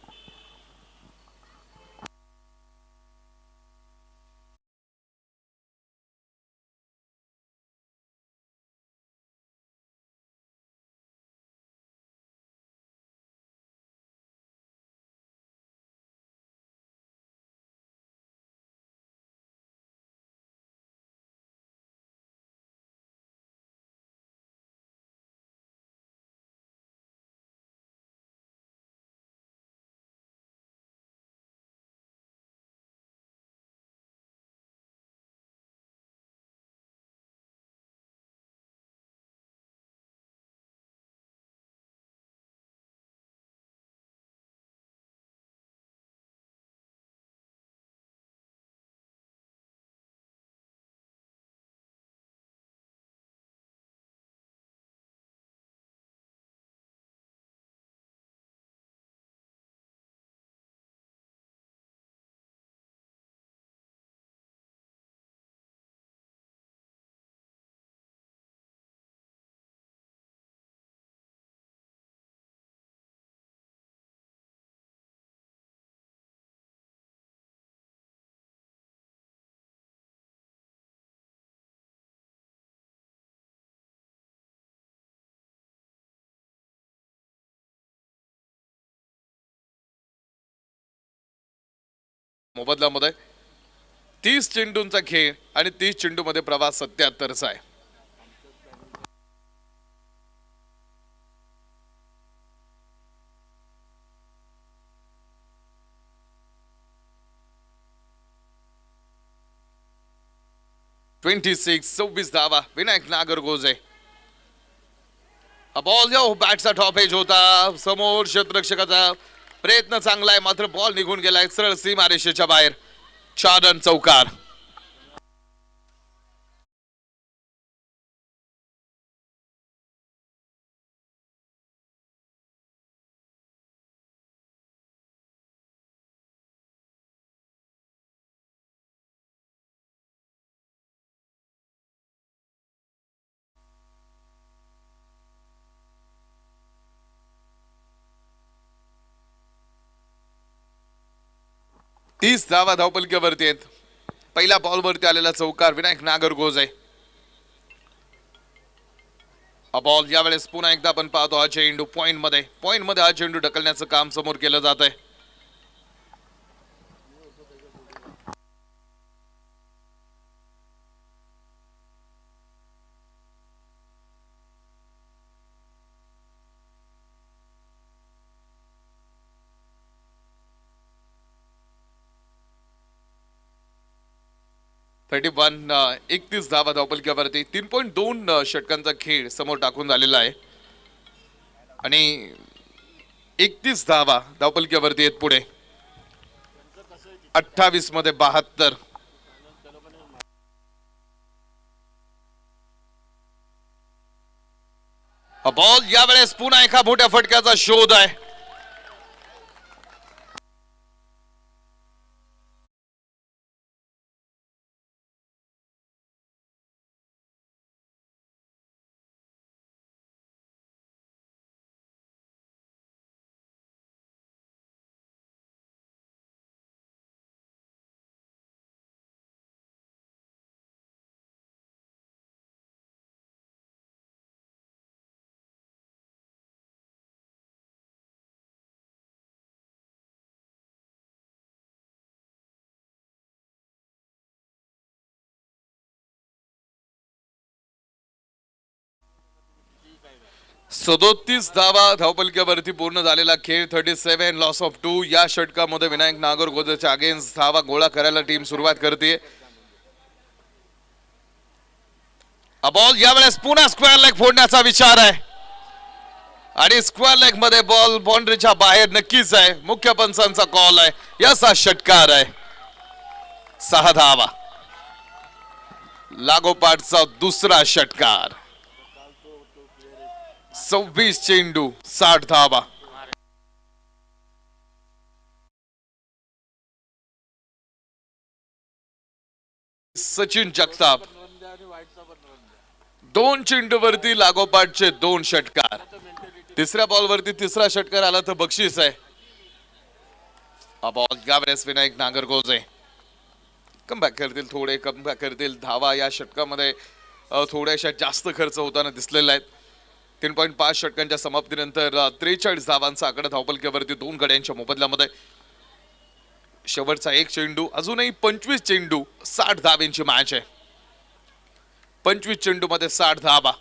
मोबदल्यामध्ये 30 चेंडूंचा खेळ आणि 30 चेंडूमध्ये प्रवास 77चा आहे। सव्वीस धावा विनायक नागरगोजे। बॉल जो बॅटचा टॉप एज होता समोर क्षेत्ररक्षकाचा प्रयत्न चांगला आहे मात्र बॉल निघून गेलाय सरळ सीमारेषेच्या बाहेर। 4 रन चौकार। तीस धावा धावपलक्यावरती आहेत। पहिल्या बॉलवरती आलेला चौकार विनायक नागरगोजे। हा बॉल यावेळेस पुन्हा एकदा आपण पाहतो हा चेंडू पॉइंट मध्ये हा चेंडू ढकलण्याचं काम समोर केलं जात आहे। थर्टी 31 धावा धावपलक्यावरती 3.2 षटकांचा खेळ समोर टाकून झालेला आहे आणि 31 धावा धावपलक्यावरती आहेत पुढे 28 मध्ये 72। बॉल यावेळेस पुन्हा एका मोठ्या फटक्याचा शोध आहे। सदोतीस धावा धावपलक्यावरती पूर्ण झालेला खेळ 37 लॉस ऑफ 2। या षटकामध्ये विनायक नागरगोजेच्या अगेन्स्ट धावा गोळा करायला टीम सुरुवात करते। बॉल यावेळेस पुन्हा स्क्वेअर लेग फोडण्याचा विचार आहे आणि स्क्वेअर लेग मध्ये बॉल बाउंड्रीच्या बाहेर नक्कीच आहे। मुख्य पंचांचा कॉल आहे याचा षटकार आहे। 6 धावा लागोपाठचा दुसरा षटकार। 26 चेंडू 60 धावा. सचिन जगताप 2 चेंडूवरती लागोपाठचे 2 षटकार. तिसऱ्या बॉलवरती तिसरा षटकार आला तर बक्षीस आहे. हा बॉल यावेळेस विनायक नागरगोजे कमबॅक करतील, थोडे कमबॅक करतील. धावा या षटकामध्ये थोड्याशा जास्त खर्च होताना दिसलेला आहे. 3.5 षटकांच्या समाप्तीनंतर 43 धावांचा आकडा धावपलकेवरती 2 गड्यांच्या मोबदल्यामध्ये. शेवटचा 1 चेंडू, अजूनही 25 चेंडू 60 धावांची मॅच आहे. 25 चेंडू मध्ये 60 धावा.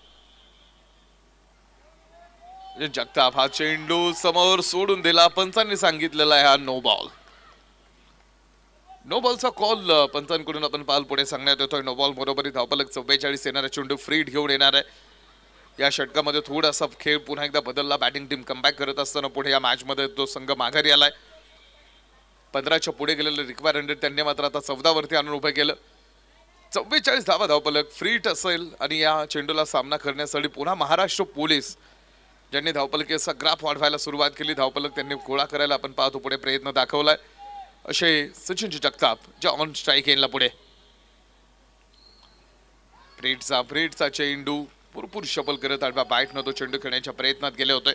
जगताप हा चेंडू समोर सोडून दिला. पंचांनी सांगितलेला आहे हा नो बॉल. नो बॉलचा कॉल पंचांकडून आपण पाल पुढे सांगण्यात येतोय. नो बॉल बरोबरी धावपलक 44 येणारा चेंडू फ्रीड घेऊन येणार आहे. या षटकामध्ये थोडासा खेळ पुन्हा एकदा बदलला. बॅटिंग टीम कमबॅक करत असताना पुढे या मॅच मध्ये तो संघ माघारी आलाय. 15च्या पुढे गेलेले रिक्वायर 100 त्यांनी मात्र आता 14 वरती आणून उभे केलं. 44 धावा धावपलक फ्रीट असेल आणि या चेंडूला सामना करण्यासाठी पुन्हा महाराष्ट्र पोलीस ज्यांनी धावपलकीचा ग्राफ वाढवायला सुरुवात केली. धावपलक त्यांनी गोळा करायला आपण पाहतो पुढे प्रयत्न दाखवलाय. असे सचिन जगताप जे ऑन स्ट्राईक येईल पुढे. फ्रीटचा चेंडू भरपूर शफल करत आडव्या बॅटनं तो चेंडू खेळण्याच्या प्रयत्नात गेले होते.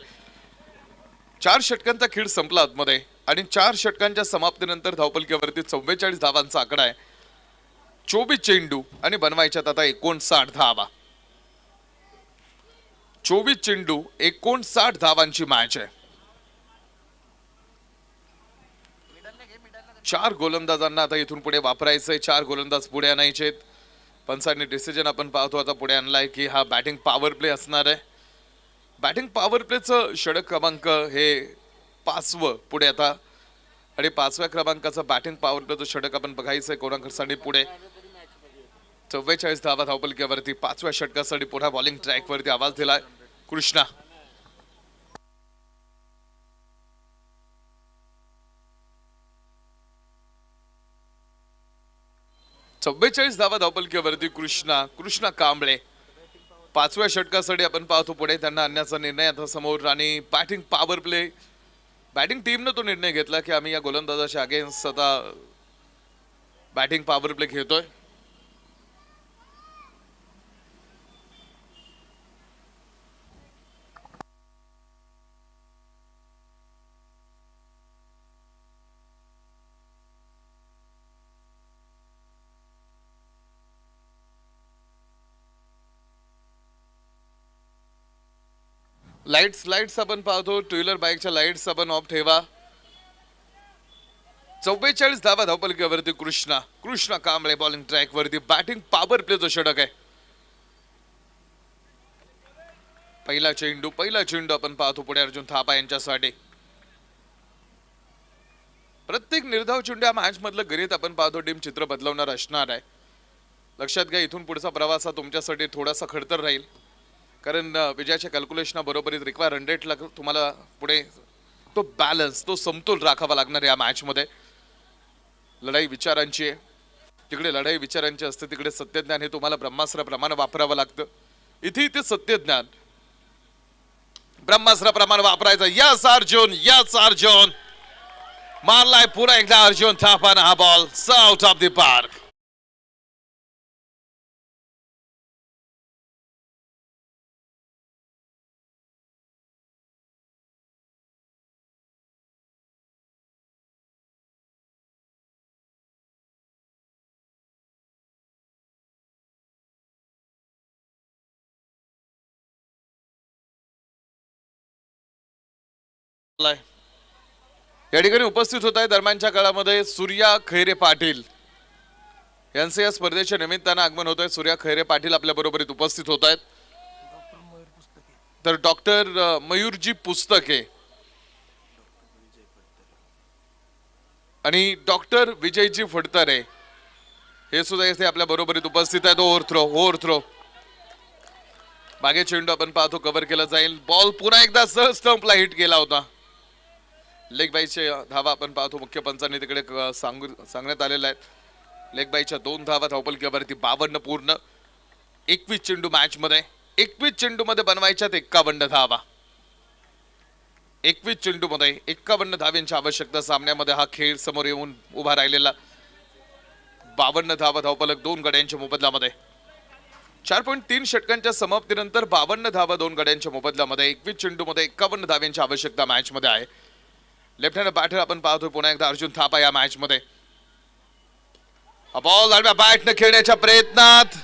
4 षटकांचा खेळ संपला आतमध्ये आणि 4 षटकांच्या समाप्तीनंतर धावपलकीवरती 44 धावांचा आकडा आहे. 24 चेंडू आणि बनवायच्यात आता 59 धावा. 24 चेंडू 59 धावांची मॅच आहे. 4 गोलंदाजांना आता इथून पुढे वापरायचंय. 4 गोलंदाज पुढे आणायचेत. पंचांनी डिसिजन आपण पाहतो आता पुढे आणलाय की हा बॅटिंग पॉवर प्ले असणार आहे. बॅटिंग पॉवर प्लेचं षटक क्रमांक हे 5वं पुढे आता आणि 5व्या क्रमांकाचा बॅटिंग पॉवर प्लेचं षटक आपण बघायचंय कोणाकडसाठी पुढे. 44 धावा धावपलकीवरती 5व्या षटकासाठी पुन्हा बॉलिंग ट्रॅकवरती आवाज दिलाय कृष्णा. चव्वेचाळीस धावा धावपलकीवरती कृष्णा कांबळे 5व्या षटकासाठी आपण पाहतो पुढे त्यांना आणण्याचा निर्णय आता समोर. आणि बॅटिंग पॉवर प्ले बॅटिंग टीमने तो निर्णय घेतला की आम्ही या गोलंदाजाच्या अगेन्स्ट आता बॅटिंग पॉवर प्ले घेतोय. लाईट्स आपण पाहतो. टू व्हीलर बाईकच्या लाईट्स आपण ऑफ ठेवा. 44 धावा धावपलकीवरती कृष्णा कांबळे बॉलिंग ट्रॅक वरती. बॅटिंग पॉवर प्लेचं षटक आहे. पहिला चेंडू आपण पाहतो पुढे अर्जुन थापा यांच्यासाठी. प्रत्येक निर्धाव चेंडू या मॅच मधलं गणित आपण पाहतो टीम चित्र बदलवणार असणार आहे. लक्षात घ्या इथून पुढचा प्रवास हा तुमच्यासाठी थोडासा खडतर राहील कारण विजयाच्या कॅल्क्युलेशन बरोबरीत रिक्वायर 100 ला तुम्हाला पुढे तो बॅलन्स तो समतोल राखावा लागणार या मॅच मध्ये. लढाई विचारांची आहे. तिकडे लढाई विचारांची असते तिकडे सत्यज्ञान हे तुम्हाला ब्रह्मास्त्राप्रमाणे वापरावं लागतं. इथे ते सत्यज्ञान ब्रह्मास्त्राप्रमाणे वापरायचं. यस अर्जुन मारलाय पुन्हा एकदा अर्जुन थापानं हा ball out of the park. या ठिकाणी उपस्थित होत आहे दरम्यानच्या काळामध्ये सूर्या खैरे पाटील यांचे या स्पर्धेच्या निमित्तानं आगमन होत आहे. सूर्या खैरे पाटील आपल्या बरोबरीत उपस्थित होत आहेत. तर डॉक्टर मयूरजी पुस्तके आणि डॉक्टर विजयजी फडतरे हे सुद्धा इथे आपल्या बरोबरीत उपस्थित आहेत. ओव्हर थ्रो मागे चेंडू आपण पाहतो कव्हर केला जाईल. बॉल पुन्हा एकदा सहज स्टंपला हिट केला होता. लेग बाईचे धावा आपण पाहतो मुख्य पंचांनी तिकडे सांगण्यात आलेला आहे. लेग बाईच्या 2 धावा धावपलकीवरती 52 पूर्ण. 21 चेंडू मॅच मध्ये 21 चेंडूमध्ये बनवायच्यात 51 धावा. 21 चेंडूमध्ये 51 धावांची आवश्यकता. सामन्यामध्ये हा खेळ समोर येऊन उभा राहिलेला. 52 धावा धावफलक 2 गड्यांच्या मोबदल्यामध्ये. 4.3 षटकांच्या समाप्तीनंतर 52 धावा 2 गड्यांच्या मोबदल्यामध्ये. 21 चेंडूमध्ये 51 धावांची आवश्यकता मॅच मध्ये आहे. लेफ्ट हँड बॅटर आपण पाहतोय पुन्हा एकदा अर्जुन थापा या मॅच मध्ये. बॉल आडव्या बॅटने खेळण्याच्या प्रयत्नात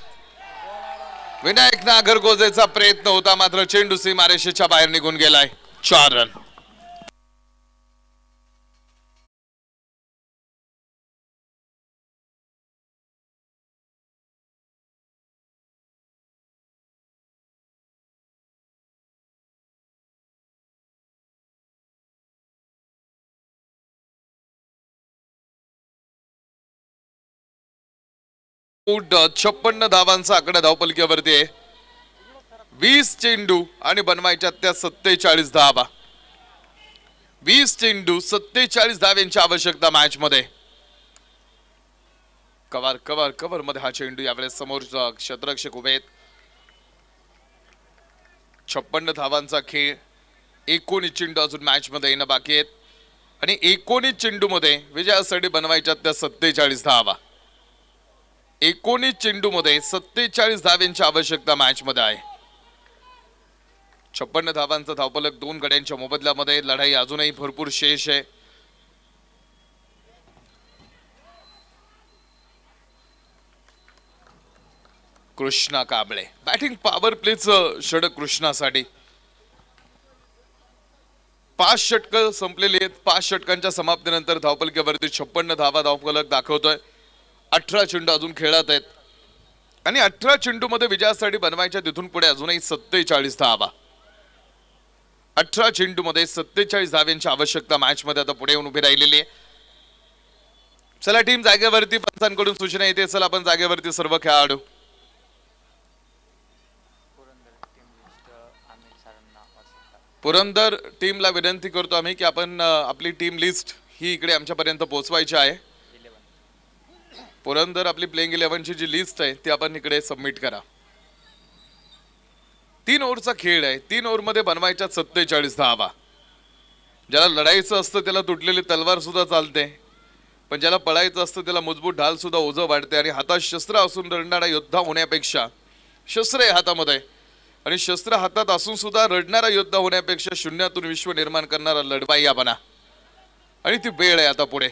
विनायक नागरगोजेचा प्रयत्न होता, मात्र चेंडू सीमारेषेच्या बाहेर निघून गेलाय. 4 रन. फूट 56 धावांचा आकडा धावपलकीवरती आहे. 20 चेंडू आणि बनवायच्या त्या 47 धावा. 20 चेंडू 47 धावांची आवश्यकता मॅच मध्ये. कव्हर कव्हर कव्हर मध्ये हा चेंडू यावेळेस समोर क्षेत्ररक्षक उभे आहेत. 56 धावांचा खेळ. 19 चेंडू अजून मॅच मध्ये येणं बाकी आहेत आणि 19 चेंडू मध्ये विजयासाठी बनवायच्या त्या 47 धावा. 19 चेंडू मध्ये 47 धावांची आवश्यकता मॅच मध्ये आहे. 56 धावांचा धावफलक 2 गड्यांच्या मोबदल्यामध्ये. लढाई अजूनही भरपूर शेष आहे. कृष्णा कांबळे बॅटिंग पॉवर प्लेचं षटक कृष्णासाठी. 5 षटकं संपलेली आहेत. 5 षटकांच्या समाप्तीनंतर धावफलकीवरती 56 धावा धावफलक दाखवतोय. 18 चेंडू अजून खेळत आहेत आणि 18 चेंडू मध्ये विजयासाठी बनवायच्या तिथून पुढे अजूनही 47 धावा. 18 चेंडू मध्ये 47 धावांची आवश्यकता मॅच मध्ये आता पुढे येऊन उभी राहिलेली आहे. चला टीम जागेवरती. पंचांकडून सूचना येते. चला आपण जागेवरती सर्व खेळाडू. पुरंदर टीमला विनंती करतो आम्ही की आपण आपली टीम लिस्ट ही इकडे आमच्यापर्यंत पोहोचवायची आहे. पुरंदर आपली प्लेइंग 11 ची जी लिस्ट आहे ती आपण इकडे सबमिट करा. 3 ओव्हरचा खेळ आहे. 3 ओव्हर मध्ये बनवायच्या 47 धावा. ज्याला लढायचं असतं त्याला तुटलेली तलवार सुद्धा चालते, पण ज्याला पळायचं असतं त्याला मजबूत ढाल सुद्धा ओझं वाढते. आणि हातात शस्त्र असून रडणारा योद्धा होण्यापेक्षा, शस्त्र आहे हातामध्ये आणि शस्त्र हातात असून सुद्धा रडणारा योद्धा होण्यापेक्षा शून्यातून विश्व निर्माण करणारा लढवाई या बना. आणि ती वेळ आहे आता पुढे.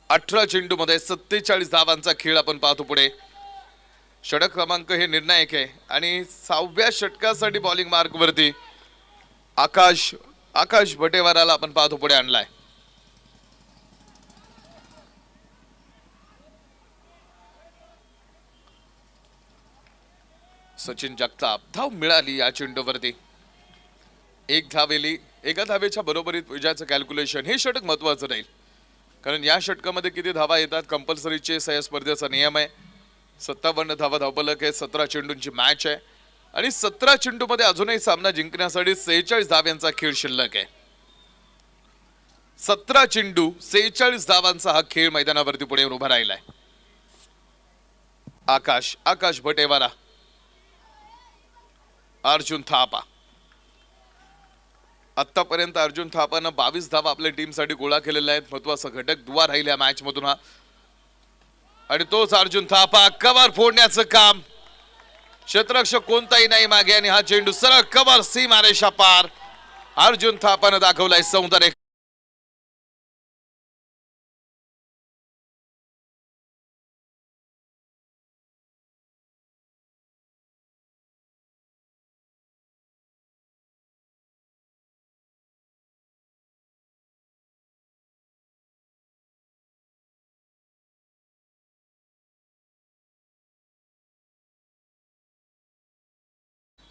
18 चेंडू मध्ये 47 धावांचा खेळ आपण पाहतो पुढे. षटक क्रमांक हे निर्णायक आहे आणि 6व्या षटकासाठी बॉलिंग मार्क वरती आकाश भटेवाराला आपण पाहतो पुढे आणलाय. सचिन जगताप. धाव मिळाली या चेंडूवरती. 1 धावेली. एका धावेच्या बरोबरीत विजयाचं कॅल्क्युलेशन. हे षटक महत्वाचं राहील कारण या षटकामध्ये किती धावा येतात कंपल्सरी चेस या स्पर्धेचा नियम आहे. 57 धावा धावफलक आहे. 17 चेंडूंची मॅच आहे आणि 17 चेंडू मध्ये अजूनही सामना जिंकण्यासाठी 46 धाव्यांचा खेळ शिल्लक आहे. 17 चेंडू 46 धावांचा हा खेळ मैदानावरती पुढे उभा राहिलाय. आकाश भटेवारा. अर्जुन थापा. आतापर्यंत अर्जुन थापानं 22 धावा आपल्या टीमसाठी गोळा केलेल्या आहेत. महत्वाचा घटक दुवा राहील या मॅच मधून हा. आणि तोच अर्जुन थापा. कव्हर फोडण्याचं काम. क्षेत्ररक्षक कोणताही नाही मागे आणि हा चेंडू सरळ कव्हर सीमारेषा पार. अर्जुन थापानं दाखवलाय सौंदर्य.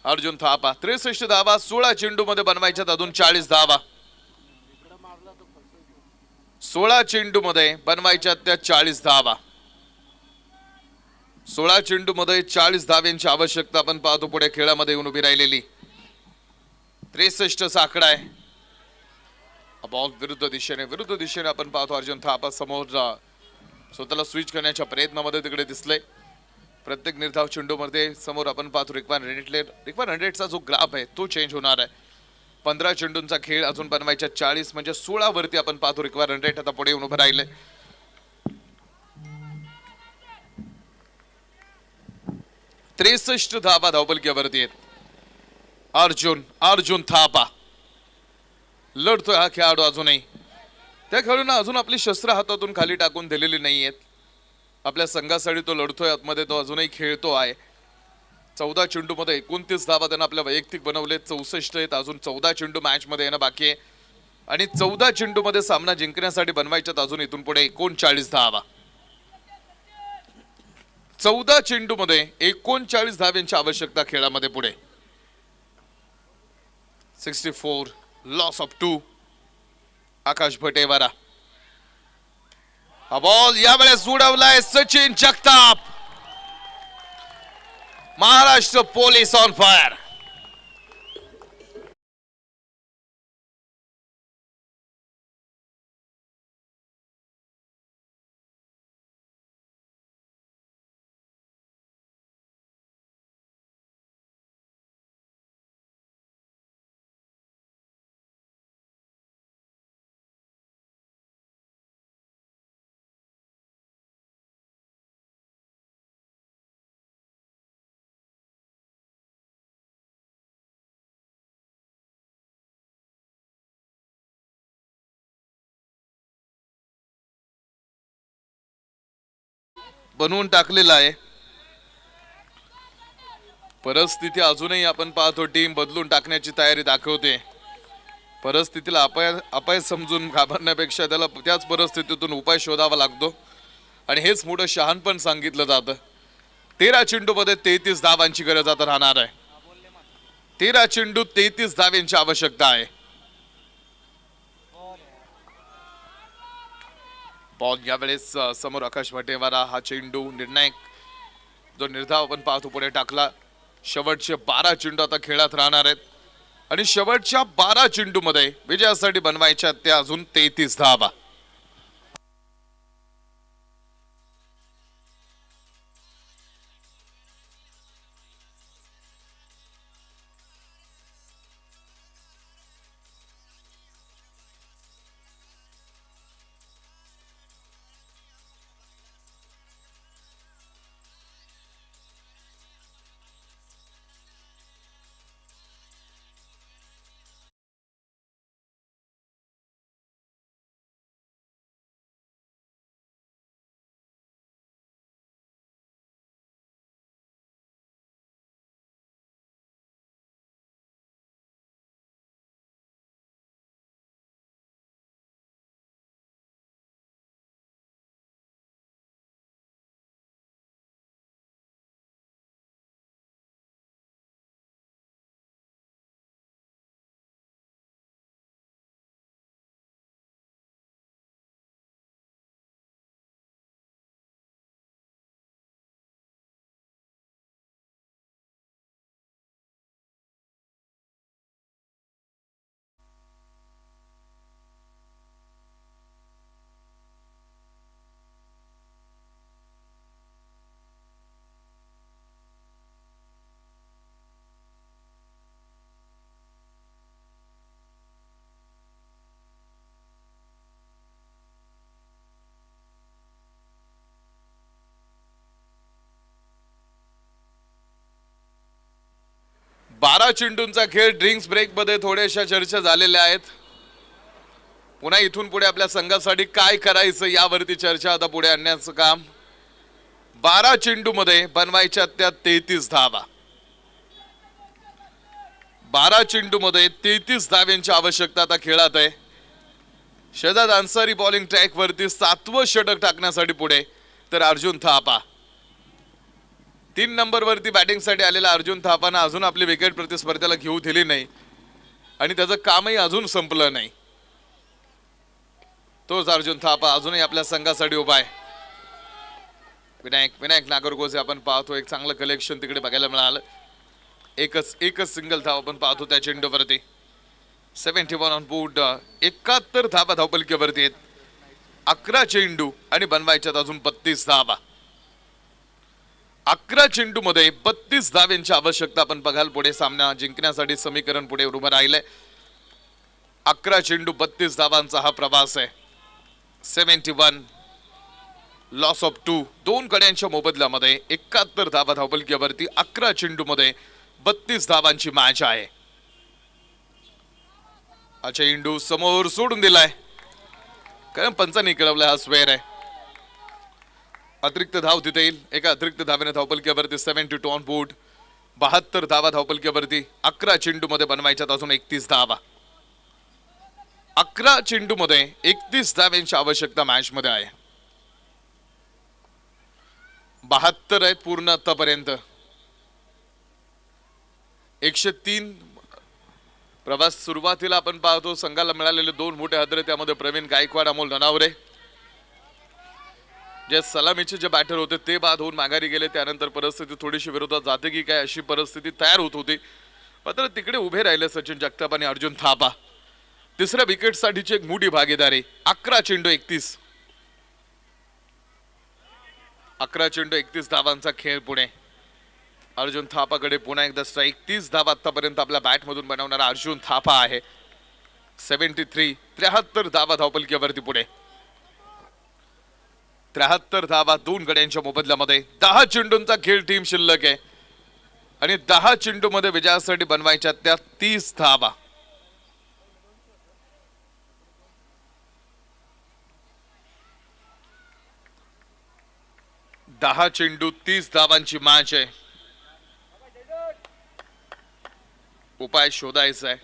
अर्जुन थापा. 63 धावा 16 चेंडू मध्ये बनवायच्यात अजून 40 धावा. 16 चेंडू मध्ये बनवायच्यात त्या 40 धावा. 16 चेंडू मध्ये 40 धाव्यांची आवश्यकता आपण पाहतो पुढे खेळामध्ये येऊन उभी राहिलेली. 63 चा आकडा आहे. बॉल विरुद्ध दिशेने आपण पाहतो अर्जुन थापा समोर स्वतःला स्विच करण्याच्या प्रयत्नामध्ये तिकडे दिसले. प्रत्येक निर्धाव चेंडूमध्ये समोर आपण पाहतो रिक्वायर्ड रनरेटचा जो ग्राफ आहे तो चेंज होणार आहे. 15 चेंडूंचा खेळ अजून बनवायच्या 40 म्हणजे 16 वरती आपण पाहतो रिक्वायर्ड रनरेट आता पुढे येऊन उभं राहिले. 63 धावा धावपलकीवरती आहेत. अर्जुन थापा लढतोय हा खेळाडू अजूनही. त्या खेळाडूंना अजून आपली शस्त्र हातातून खाली टाकून दिलेली नाही आहेत. आपल्या संघासाठी तो लढतोय, आतमध्ये तो अजूनही खेळतो आहे. 14 चेंडूमध्ये 29 धावा त्यांना आपल्या वैयक्तिक बनवले. 64 आहेत. अजून 14 चेंडू मॅच मध्ये येणं बाकी आहे आणि 14 चेंडूमध्ये सामना जिंकण्यासाठी बनवायच्यात अजून इथून पुढे 39 धावा. 14 चेंडूमध्ये 39 धाव्यांची आवश्यकता खेळामध्ये पुढे. 64 लॉस ऑफ 2. आकाश भटेवारा हा बॉल यावेळेस उडवलाय Sachin Jagtap. Maharashtra police on fire. बनवून टाकलेला आहे. परिस्थिती अजूनही आपण पाहतो टीम बदलून टाकण्याची तयारी दाखवते. परिस्थितीला अपाय समजून घाबरण्यापेक्षा त्याला त्याच परिस्थितीतून उपाय शोधावा लागतो आणि हेच मोठं शहाणपण सांगितलं जातं. 13 चेंडूमध्ये 33 धावांची गरज आता राहणार आहे. 13 चेंडू 33 धावांची आवश्यकता आहे. बॉल यावेळेस समोर आकाश भटेवारा हा चेंडू निर्णायक जो निर्धाव आपण पाहतो पुढे टाकला. शेवटचे 12 चेंडू आता खेळात राहणार आहेत आणि शेवटच्या 12 चेंडूमध्ये विजयासाठी बनवायच्या त्या अजून 33 धावा. बारा चेंडूंचा खेळ ड्रिंक्स ब्रेक मध्ये थोड्याशा चर्चा झालेल्या आहेत. पुन्हा इथून पुढे आपल्या संघासाठी काय करायचं यावरती चर्चा आता पुढे आणण्याचं काम. 12 चेंडूमध्ये बनवायच्या त्या 33 धावा. 12 चेंडूमध्ये 33 धाव्यांची आवश्यकता आता खेळात आहे. शहजाद अन्सारी बॉलिंग ट्रॅक वरती 7वं षटक टाकण्यासाठी पुढे, तर अर्जुन थापा 3 नंबर वरती बॅटिंग साठी आलेला अर्जुन थापानं अजून आपली विकेट प्रतिस्पर्ध्याला घेऊ दिली नाही आणि त्याचं कामही अजून संपलं नाही. तोच अर्जुन थापा अजूनही आपल्या संघासाठी उभा आहे. विनायक नागरगोजे आपण पाहतो, एक चांगलं कलेक्शन तिकडे बघायला मिळालं. एकच सिंगल धाव आपण पाहतो त्या चेंडूवरती. 71 ऑन बोर्ड. 71 धावा धावपलकीवरती आहेत. 11 चेंडू आणि बनवायच्यात अजून 32 धावा. 11 चेंडूमध्ये 32 धावांची आवश्यकता आपण बघाल पुढे सामना जिंकण्यासाठी समीकरण पुढे उभं राहिलंय. 11 चेंडू 32 धावांचा हा प्रवास आहे. 71 लॉस ऑफ 2 दोन कड्यांच्या मोबदल्यामध्ये 71 धावा धावपलकीवरती 11 चेंडूमध्ये 32 धावांची मॅच आहे. हा चेंडू समोर सोडून दिलाय कारण पंचांनी कळवलाय हा स्वेअर आहे. अतिरिक्त धाव तिथे येईल. एका अतिरिक्त धावेने धावपलकीवरती 72 ऑन बोर्ड. 72 धावा धावपलकीवरती 11 चेंडूमध्ये बनवायच्यात अजून 31 धावा. 11 चेंडूमध्ये 31 धावांची आवश्यकता मॅच मध्ये आहे. 72 आहेत पूर्ण आतापर्यंत. 103 प्रवास सुरुवातीला आपण पाहतो संघाला मिळालेले दोन मोठे हादरे त्यामध्ये प्रवीण गायकवाड अमोल ननावरे जे सलामीचे जे बॅटर होते ते बाद होऊन माघारी गेले. त्यानंतर परिस्थिती थोडीशी विरोधात जाते की काय अशी परिस्थिती तयार होत होती. मात्र तिकडे उभे राहिले सचिन जगताप आणि अर्जुन थापा. तिसऱ्या विकेटसाठीची एक मोठी भागीदारी. 11 चेंडू 31 11 चेंडू 31 धावांचा खेळ पुणे. अर्जुन थापाकडे पुन्हा एकदा स्ट्राईक. 30 धावा आतापर्यंत आपल्या बॅटमधून बनवणारा अर्जुन थापा आहे. 73 धावा धावपलकीवरती पुढे. 73 धावा दोन गड्यांच्या मोबदल्यामध्ये. 10 चेंडूंचा खेळ टीम शिल्लक आहे आणि 10 चेंडूमध्ये विजयासाठी बनवायच्या त्या 30 धावा. दहा चेंडू 30 धावांची मॅच आहे. उपाय शोधायचा आहे.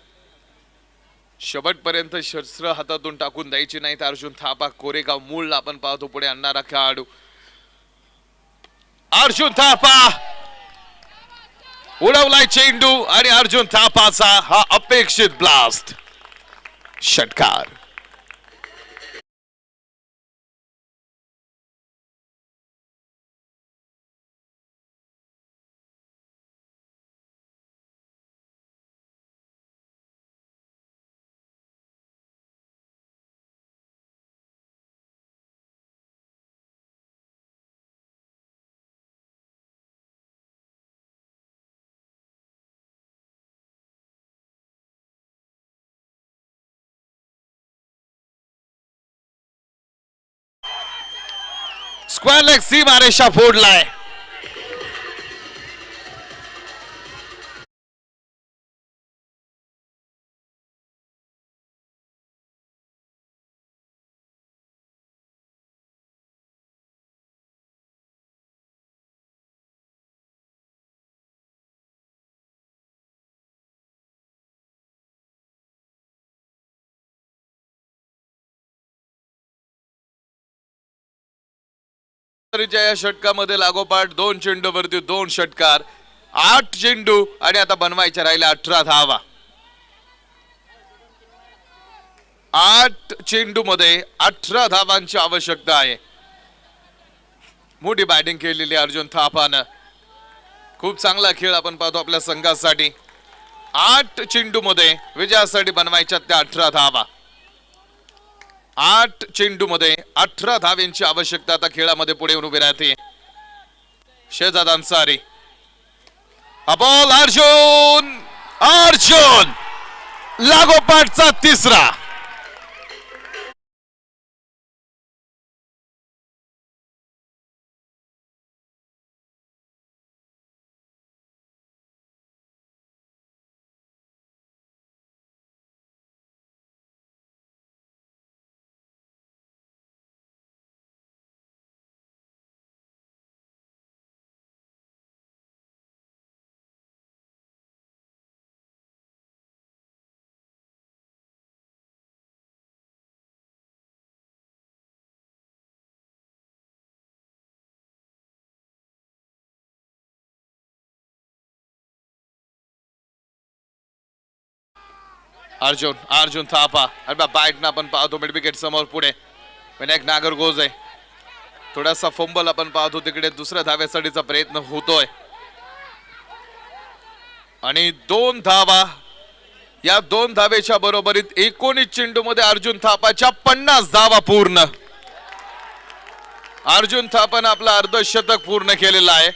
शेवटपर्यंत शस्त्र हातातून टाकून द्यायची नाही. तर अर्जुन थापा कोरेगाव मूळला आपण पाहतो पुढे आणणारा खेळाडू अर्जुन थापा उडवलाय चेंडू आणि अर्जुन थापाचा हा अपेक्षित ब्लास्ट षटकार. स्क्वेअर लेग सीमा रेषा फोडलाय. या षटकामध्ये लागोपाठ 2 चेंडूवरती 2 षटकार. 8 चेंडू आणि आता बनवायच्या राहिल्या 18 धावा. 8 चेंडू मध्ये 18 धावांची आवश्यकता आहे. मोठी बॅटिंग केलेली अर्जुन थापानं. खूप चांगला खेळ आपण पाहतो आपल्या संघासाठी. 8 चेंडू मध्ये विजयासाठी बनवायच्या त्या 18 धावा. 8 चेंडू मध्ये 18 धावांची आवश्यकता आता खेळामध्ये पुढे उभी राहते. शेजाद अन्सारी बॉल. अर्जुन अर्जुन लागोपाठचा तिसरा. अर्जुन अर्जुन थापा बॅट आपण पाहतो मिड विकेट समोर पुढे. विनायक नागरगोजे थोडासा फंबल आपण पाहतो तिकडे. दुसऱ्या धाव्यासाठीचा प्रयत्न होतोय आणि 2 धावा. या 2 धावेच्या बरोबरीत 19 चेंडू मध्ये अर्जुन थापाच्या 50 धावा पूर्ण. अर्जुन थापानं आपला अर्धशतक पूर्ण केलेला आहे.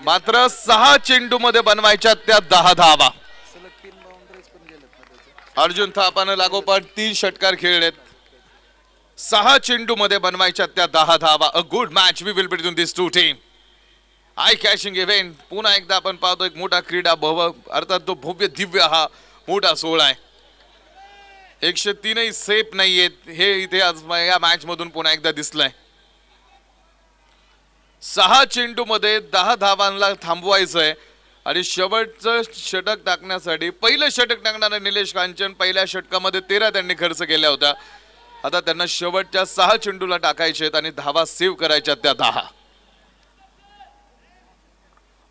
मात्र 6 चेंडू मध्ये बनवायच्या त्या 10 धावा. अर्जुन थापाने लागोपाठ 3 षटकार खेळलेत. 6 चेंडू मध्ये बनवायच्या त्या 10 धावा. A good match we will between this two team. Eye catching event पुन्हा एकदा आपण पाहतो एक मोठा क्रीडा अर्थात तो भव्य दिव्य हा मोठा सोहळा आहे. 103 सेप नाहीयेत हे इथे आज या मॅच मधून पुन्हा एकदा दिसलंय. 6 चेंडू मध्ये 10 धावांना थांबवायचंय आणि शेवटचं षटक टाकण्यासाठी पहिलं षटक टाकणारा निलेश कांचन पहिल्या षटकामध्ये 13 त्यांनी खर्च केल्या होत्या. आता त्यांना शेवटच्या 6 चेंडूला टाकायचे आहेत आणि धावा सेव्ह करायच्या त्या 10.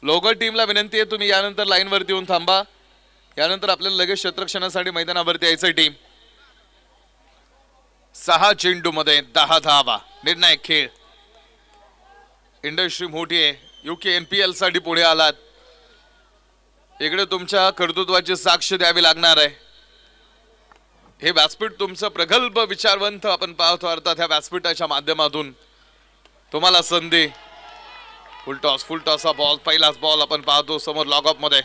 लोकल टीमला विनंती आहे तुम्ही यानंतर लाईन वरती येऊन थांबा. यानंतर आपल्याला लगेच क्षेत्ररक्षणासाठी मैदानावरती यायचं टीम. 6 चेंडू मध्ये 10 धावा निर्णायक खेळ. इंडस्ट्री मोठी आहे. यूके NPL साठी पुढे आलात. इकडे तुमच्या कर्तृत्वाची साक्ष द्यावी लागणार आहे. हे व्यासपीठ तुमचं प्रगल्भ विचारवंत आपण पाहतो. अर्थात ह्या व्यासपीठाच्या माध्यमातून तुम्हाला संधी. फुल टॉस हा बॉल पहिलाच बॉल आपण पाहतो समोर लॉग ऑफ मध्ये.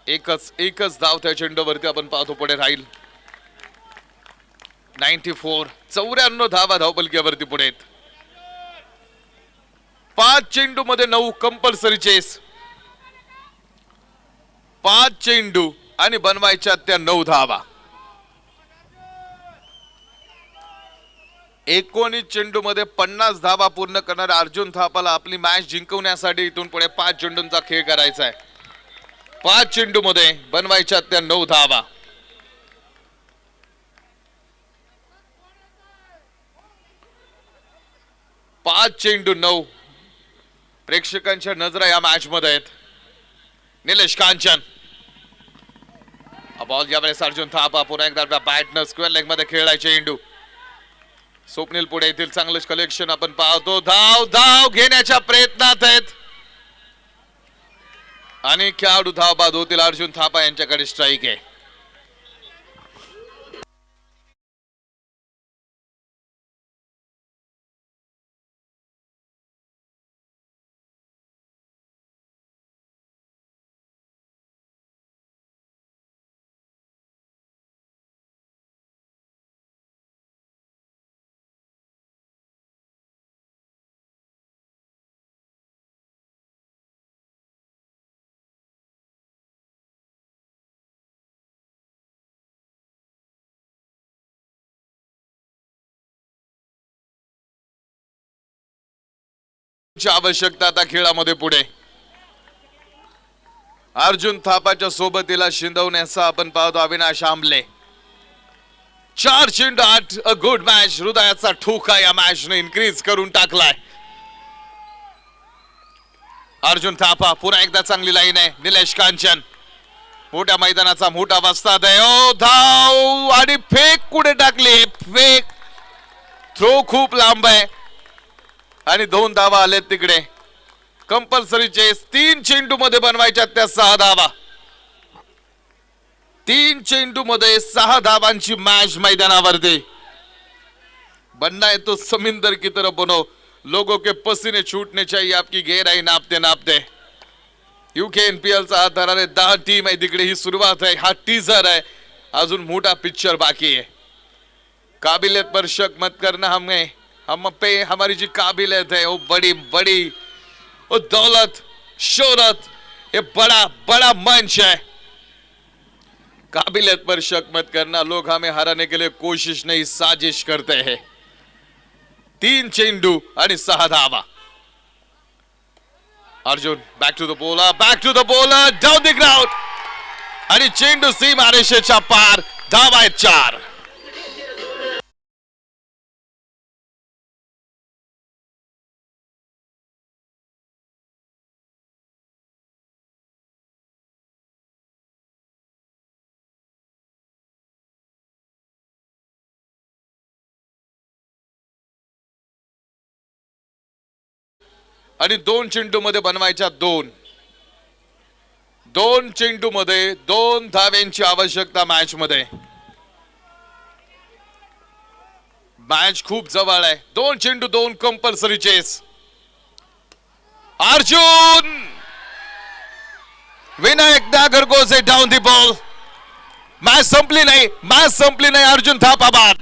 एकच धाव त्या चेंडूवरती आपण पाहतो पुढे राहील. 94 धावा धावपलकीवरती पुढे आहेत. 5 चेंडू मध्ये 9 कंपल्सरी चेस. 5 चेंडू आणि बनवायच्या त्या 9 धावा. 19 चेंडू मध्ये 50 धावा पूर्ण करणाऱ्या अर्जुन थापाला आपली मॅच जिंकवण्यासाठी इथून पुढे 5 चेंडूंचा खेळ करायचा आहे. 5 चेंडू मध्ये बनवायच्या त्या 9 धावा. पाच चेंडू 9. प्रेक्षकांच्या नजरा या मॅच मध्ये आहेत. निलेश कांचन बॉल यावेळेस अर्जुन थापा पुन्हा एकदा बॅटनं स्क्वेअर लेग मध्ये खेळायचे चेंडू. स्वप्नील पुढे येथील चांगलंच कलेक्शन आपण पाहतो. धाव घेण्याच्या प्रयत्नात आहेत आणि खेळाडू धाव बाद होतील. अर्जुन थापा यांच्याकडे स्ट्राईक आहे. आवश्यकता आता खेळामध्ये पुढे. अर्जुन थापाच्या सोबतीला शिंदवण्याचा आपण पाहतो अविनाश आंबले. 4 चेंडू 8. अ गुड मॅच. हृदयाचा ठोका या मॅचने इन्क्रीज करून टाकलाय. अर्जुन थापा पुन्हा एकदा चांगली लाईन आहे. निलेश कांचन मोठ्या मैदानाचा मोठा वस्ताद आहे. ओ धाव आणि फेक कुठे टाकली. फेक थ्रो खूप लांब आहे आणि 2 धावा आलेत तिकडे. Compulsory chess. 3 चेंडू मध्ये बनवायच्या त्या 6 धावा. 3 चेंडू मध्ये 6 धावांची मॅच मैदानावरती. बनना है तो समिंदर की तरह बनो. लोगों के पसीने छूटने चाहिए आपकी गहराई नापते नापते. यूके NPL चा हा 10 टीम आहे तिकडे. ही सुरुवात आहे. हा टीजर आहे. अजून मोठा पिक्चर बाकी है. काबिलियत पर शक मत करना. हम पे हमारी जी काबिलियत है वो बड़ी वो दौलत शोहरत ये बड़ा मंच है. काबिलियत पर शक मत करना. लोग हमें हराने के लिए कोशिश नहीं साजिश करते हैं. 3 चेंडू आणि 6 धावा. Arjun back to the bowler down the ground आणि चेंडू सीमारेषेच्या पार. धावा आहेत 4. आणि 2 चेंडू मध्ये बनवायच्या 2 चेंडू मध्ये 2 धाव्यांची आवश्यकता मॅच मध्ये. मॅच खूप जवळ आहे. 2 चेंडू 2 compulsory chess. Arjun Vinayak Nagargoje down the ball. Match संपली नाही. अर्जुन थापा बाद.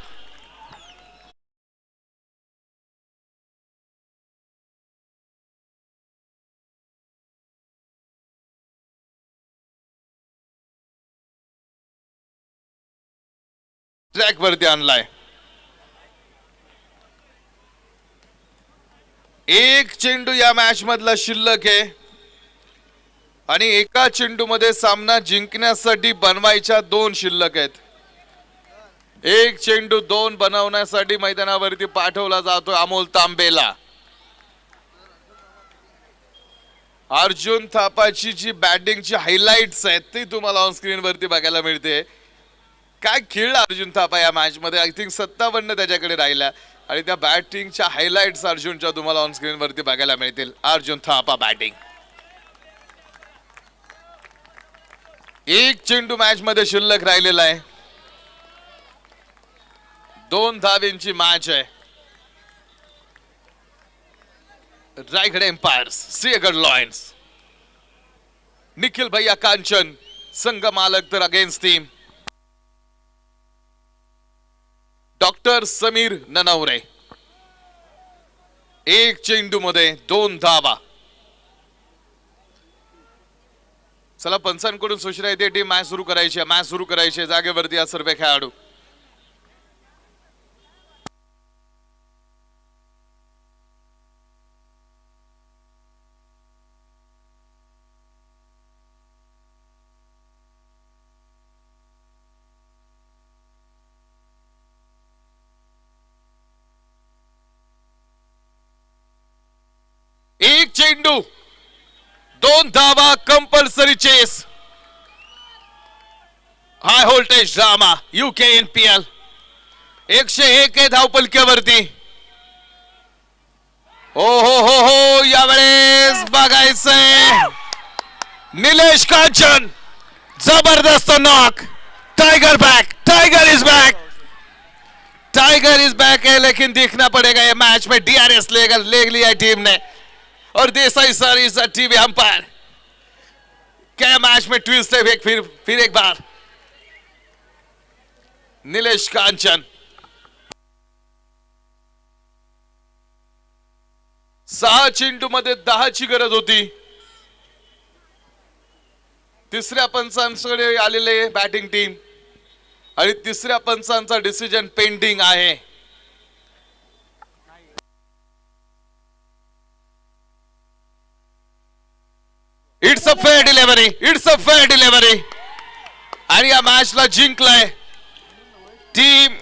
ट्रॅक वरती आणलाय. एक चेंडू या मॅच मधला शिल्लक आहे आणि एका चेंडू मध्ये सामना जिंकण्यासाठी बनवायच्या 2 शिल्लक आहेत. एक चेंडू 2 बनवण्यासाठी मैदानावरती पाठवला जातो अमोल तांबेला. अर्जुन थापाची जी बॅटिंगची हायलाइट्स आहेत ती तुम्हाला ऑन स्क्रीन वरती बघायला मिळते. काय खेळला अर्जुन थापा या मॅच मध्ये. आय थिंक 57 त्याच्याकडे राहिला आणि त्या बॅटिंगच्या हायलाइट्स अर्जुनच्या तुम्हाला ऑन स्क्रीन वरती बघायला मिळतील. अर्जुन थापा बॅटिंग. एक चेंडू मॅच मध्ये शिल्लक राहिलेला आहे. 2 धावेंची मॅच आहे. Raigad empires Sinhagad lions. निखिल भैया कांचन संघ मालक तर against team doctor Sameer Nanaware. एक चेंडू मध्ये 2 धावा. चला पंचांकडून सूचना येते टीम मॅच सुरू करायची. जागेवरती या सर्व खेळाडू. एक चेंडू 2 धावा. Compulsory chess. High voltage drama UKNPL 101 आहे धावपलक्यावरती. हो यावेळेस बघायचंय निलेश कांचन. जबरदस्त नॉक. टाइगर इज बैक है लेकिन देखना पड़ेगा ये मैच में DRS ले लिया टीम ने और Desai sir is TV umpire. क्या मैच में ट्विस्ट है फिर एक बार. निलेश कांचन 6 चेंडू मध्ये 10 ची गरज होती. तिसऱ्या पंचांकडे आलेले बॅटिंग टीम आणि तिसऱ्या पंचांचा डिसिजन पेंडिंग आहे. इट्स अ फेअर डिलिव्हरी आणि या मॅचला जिंकलाय टीम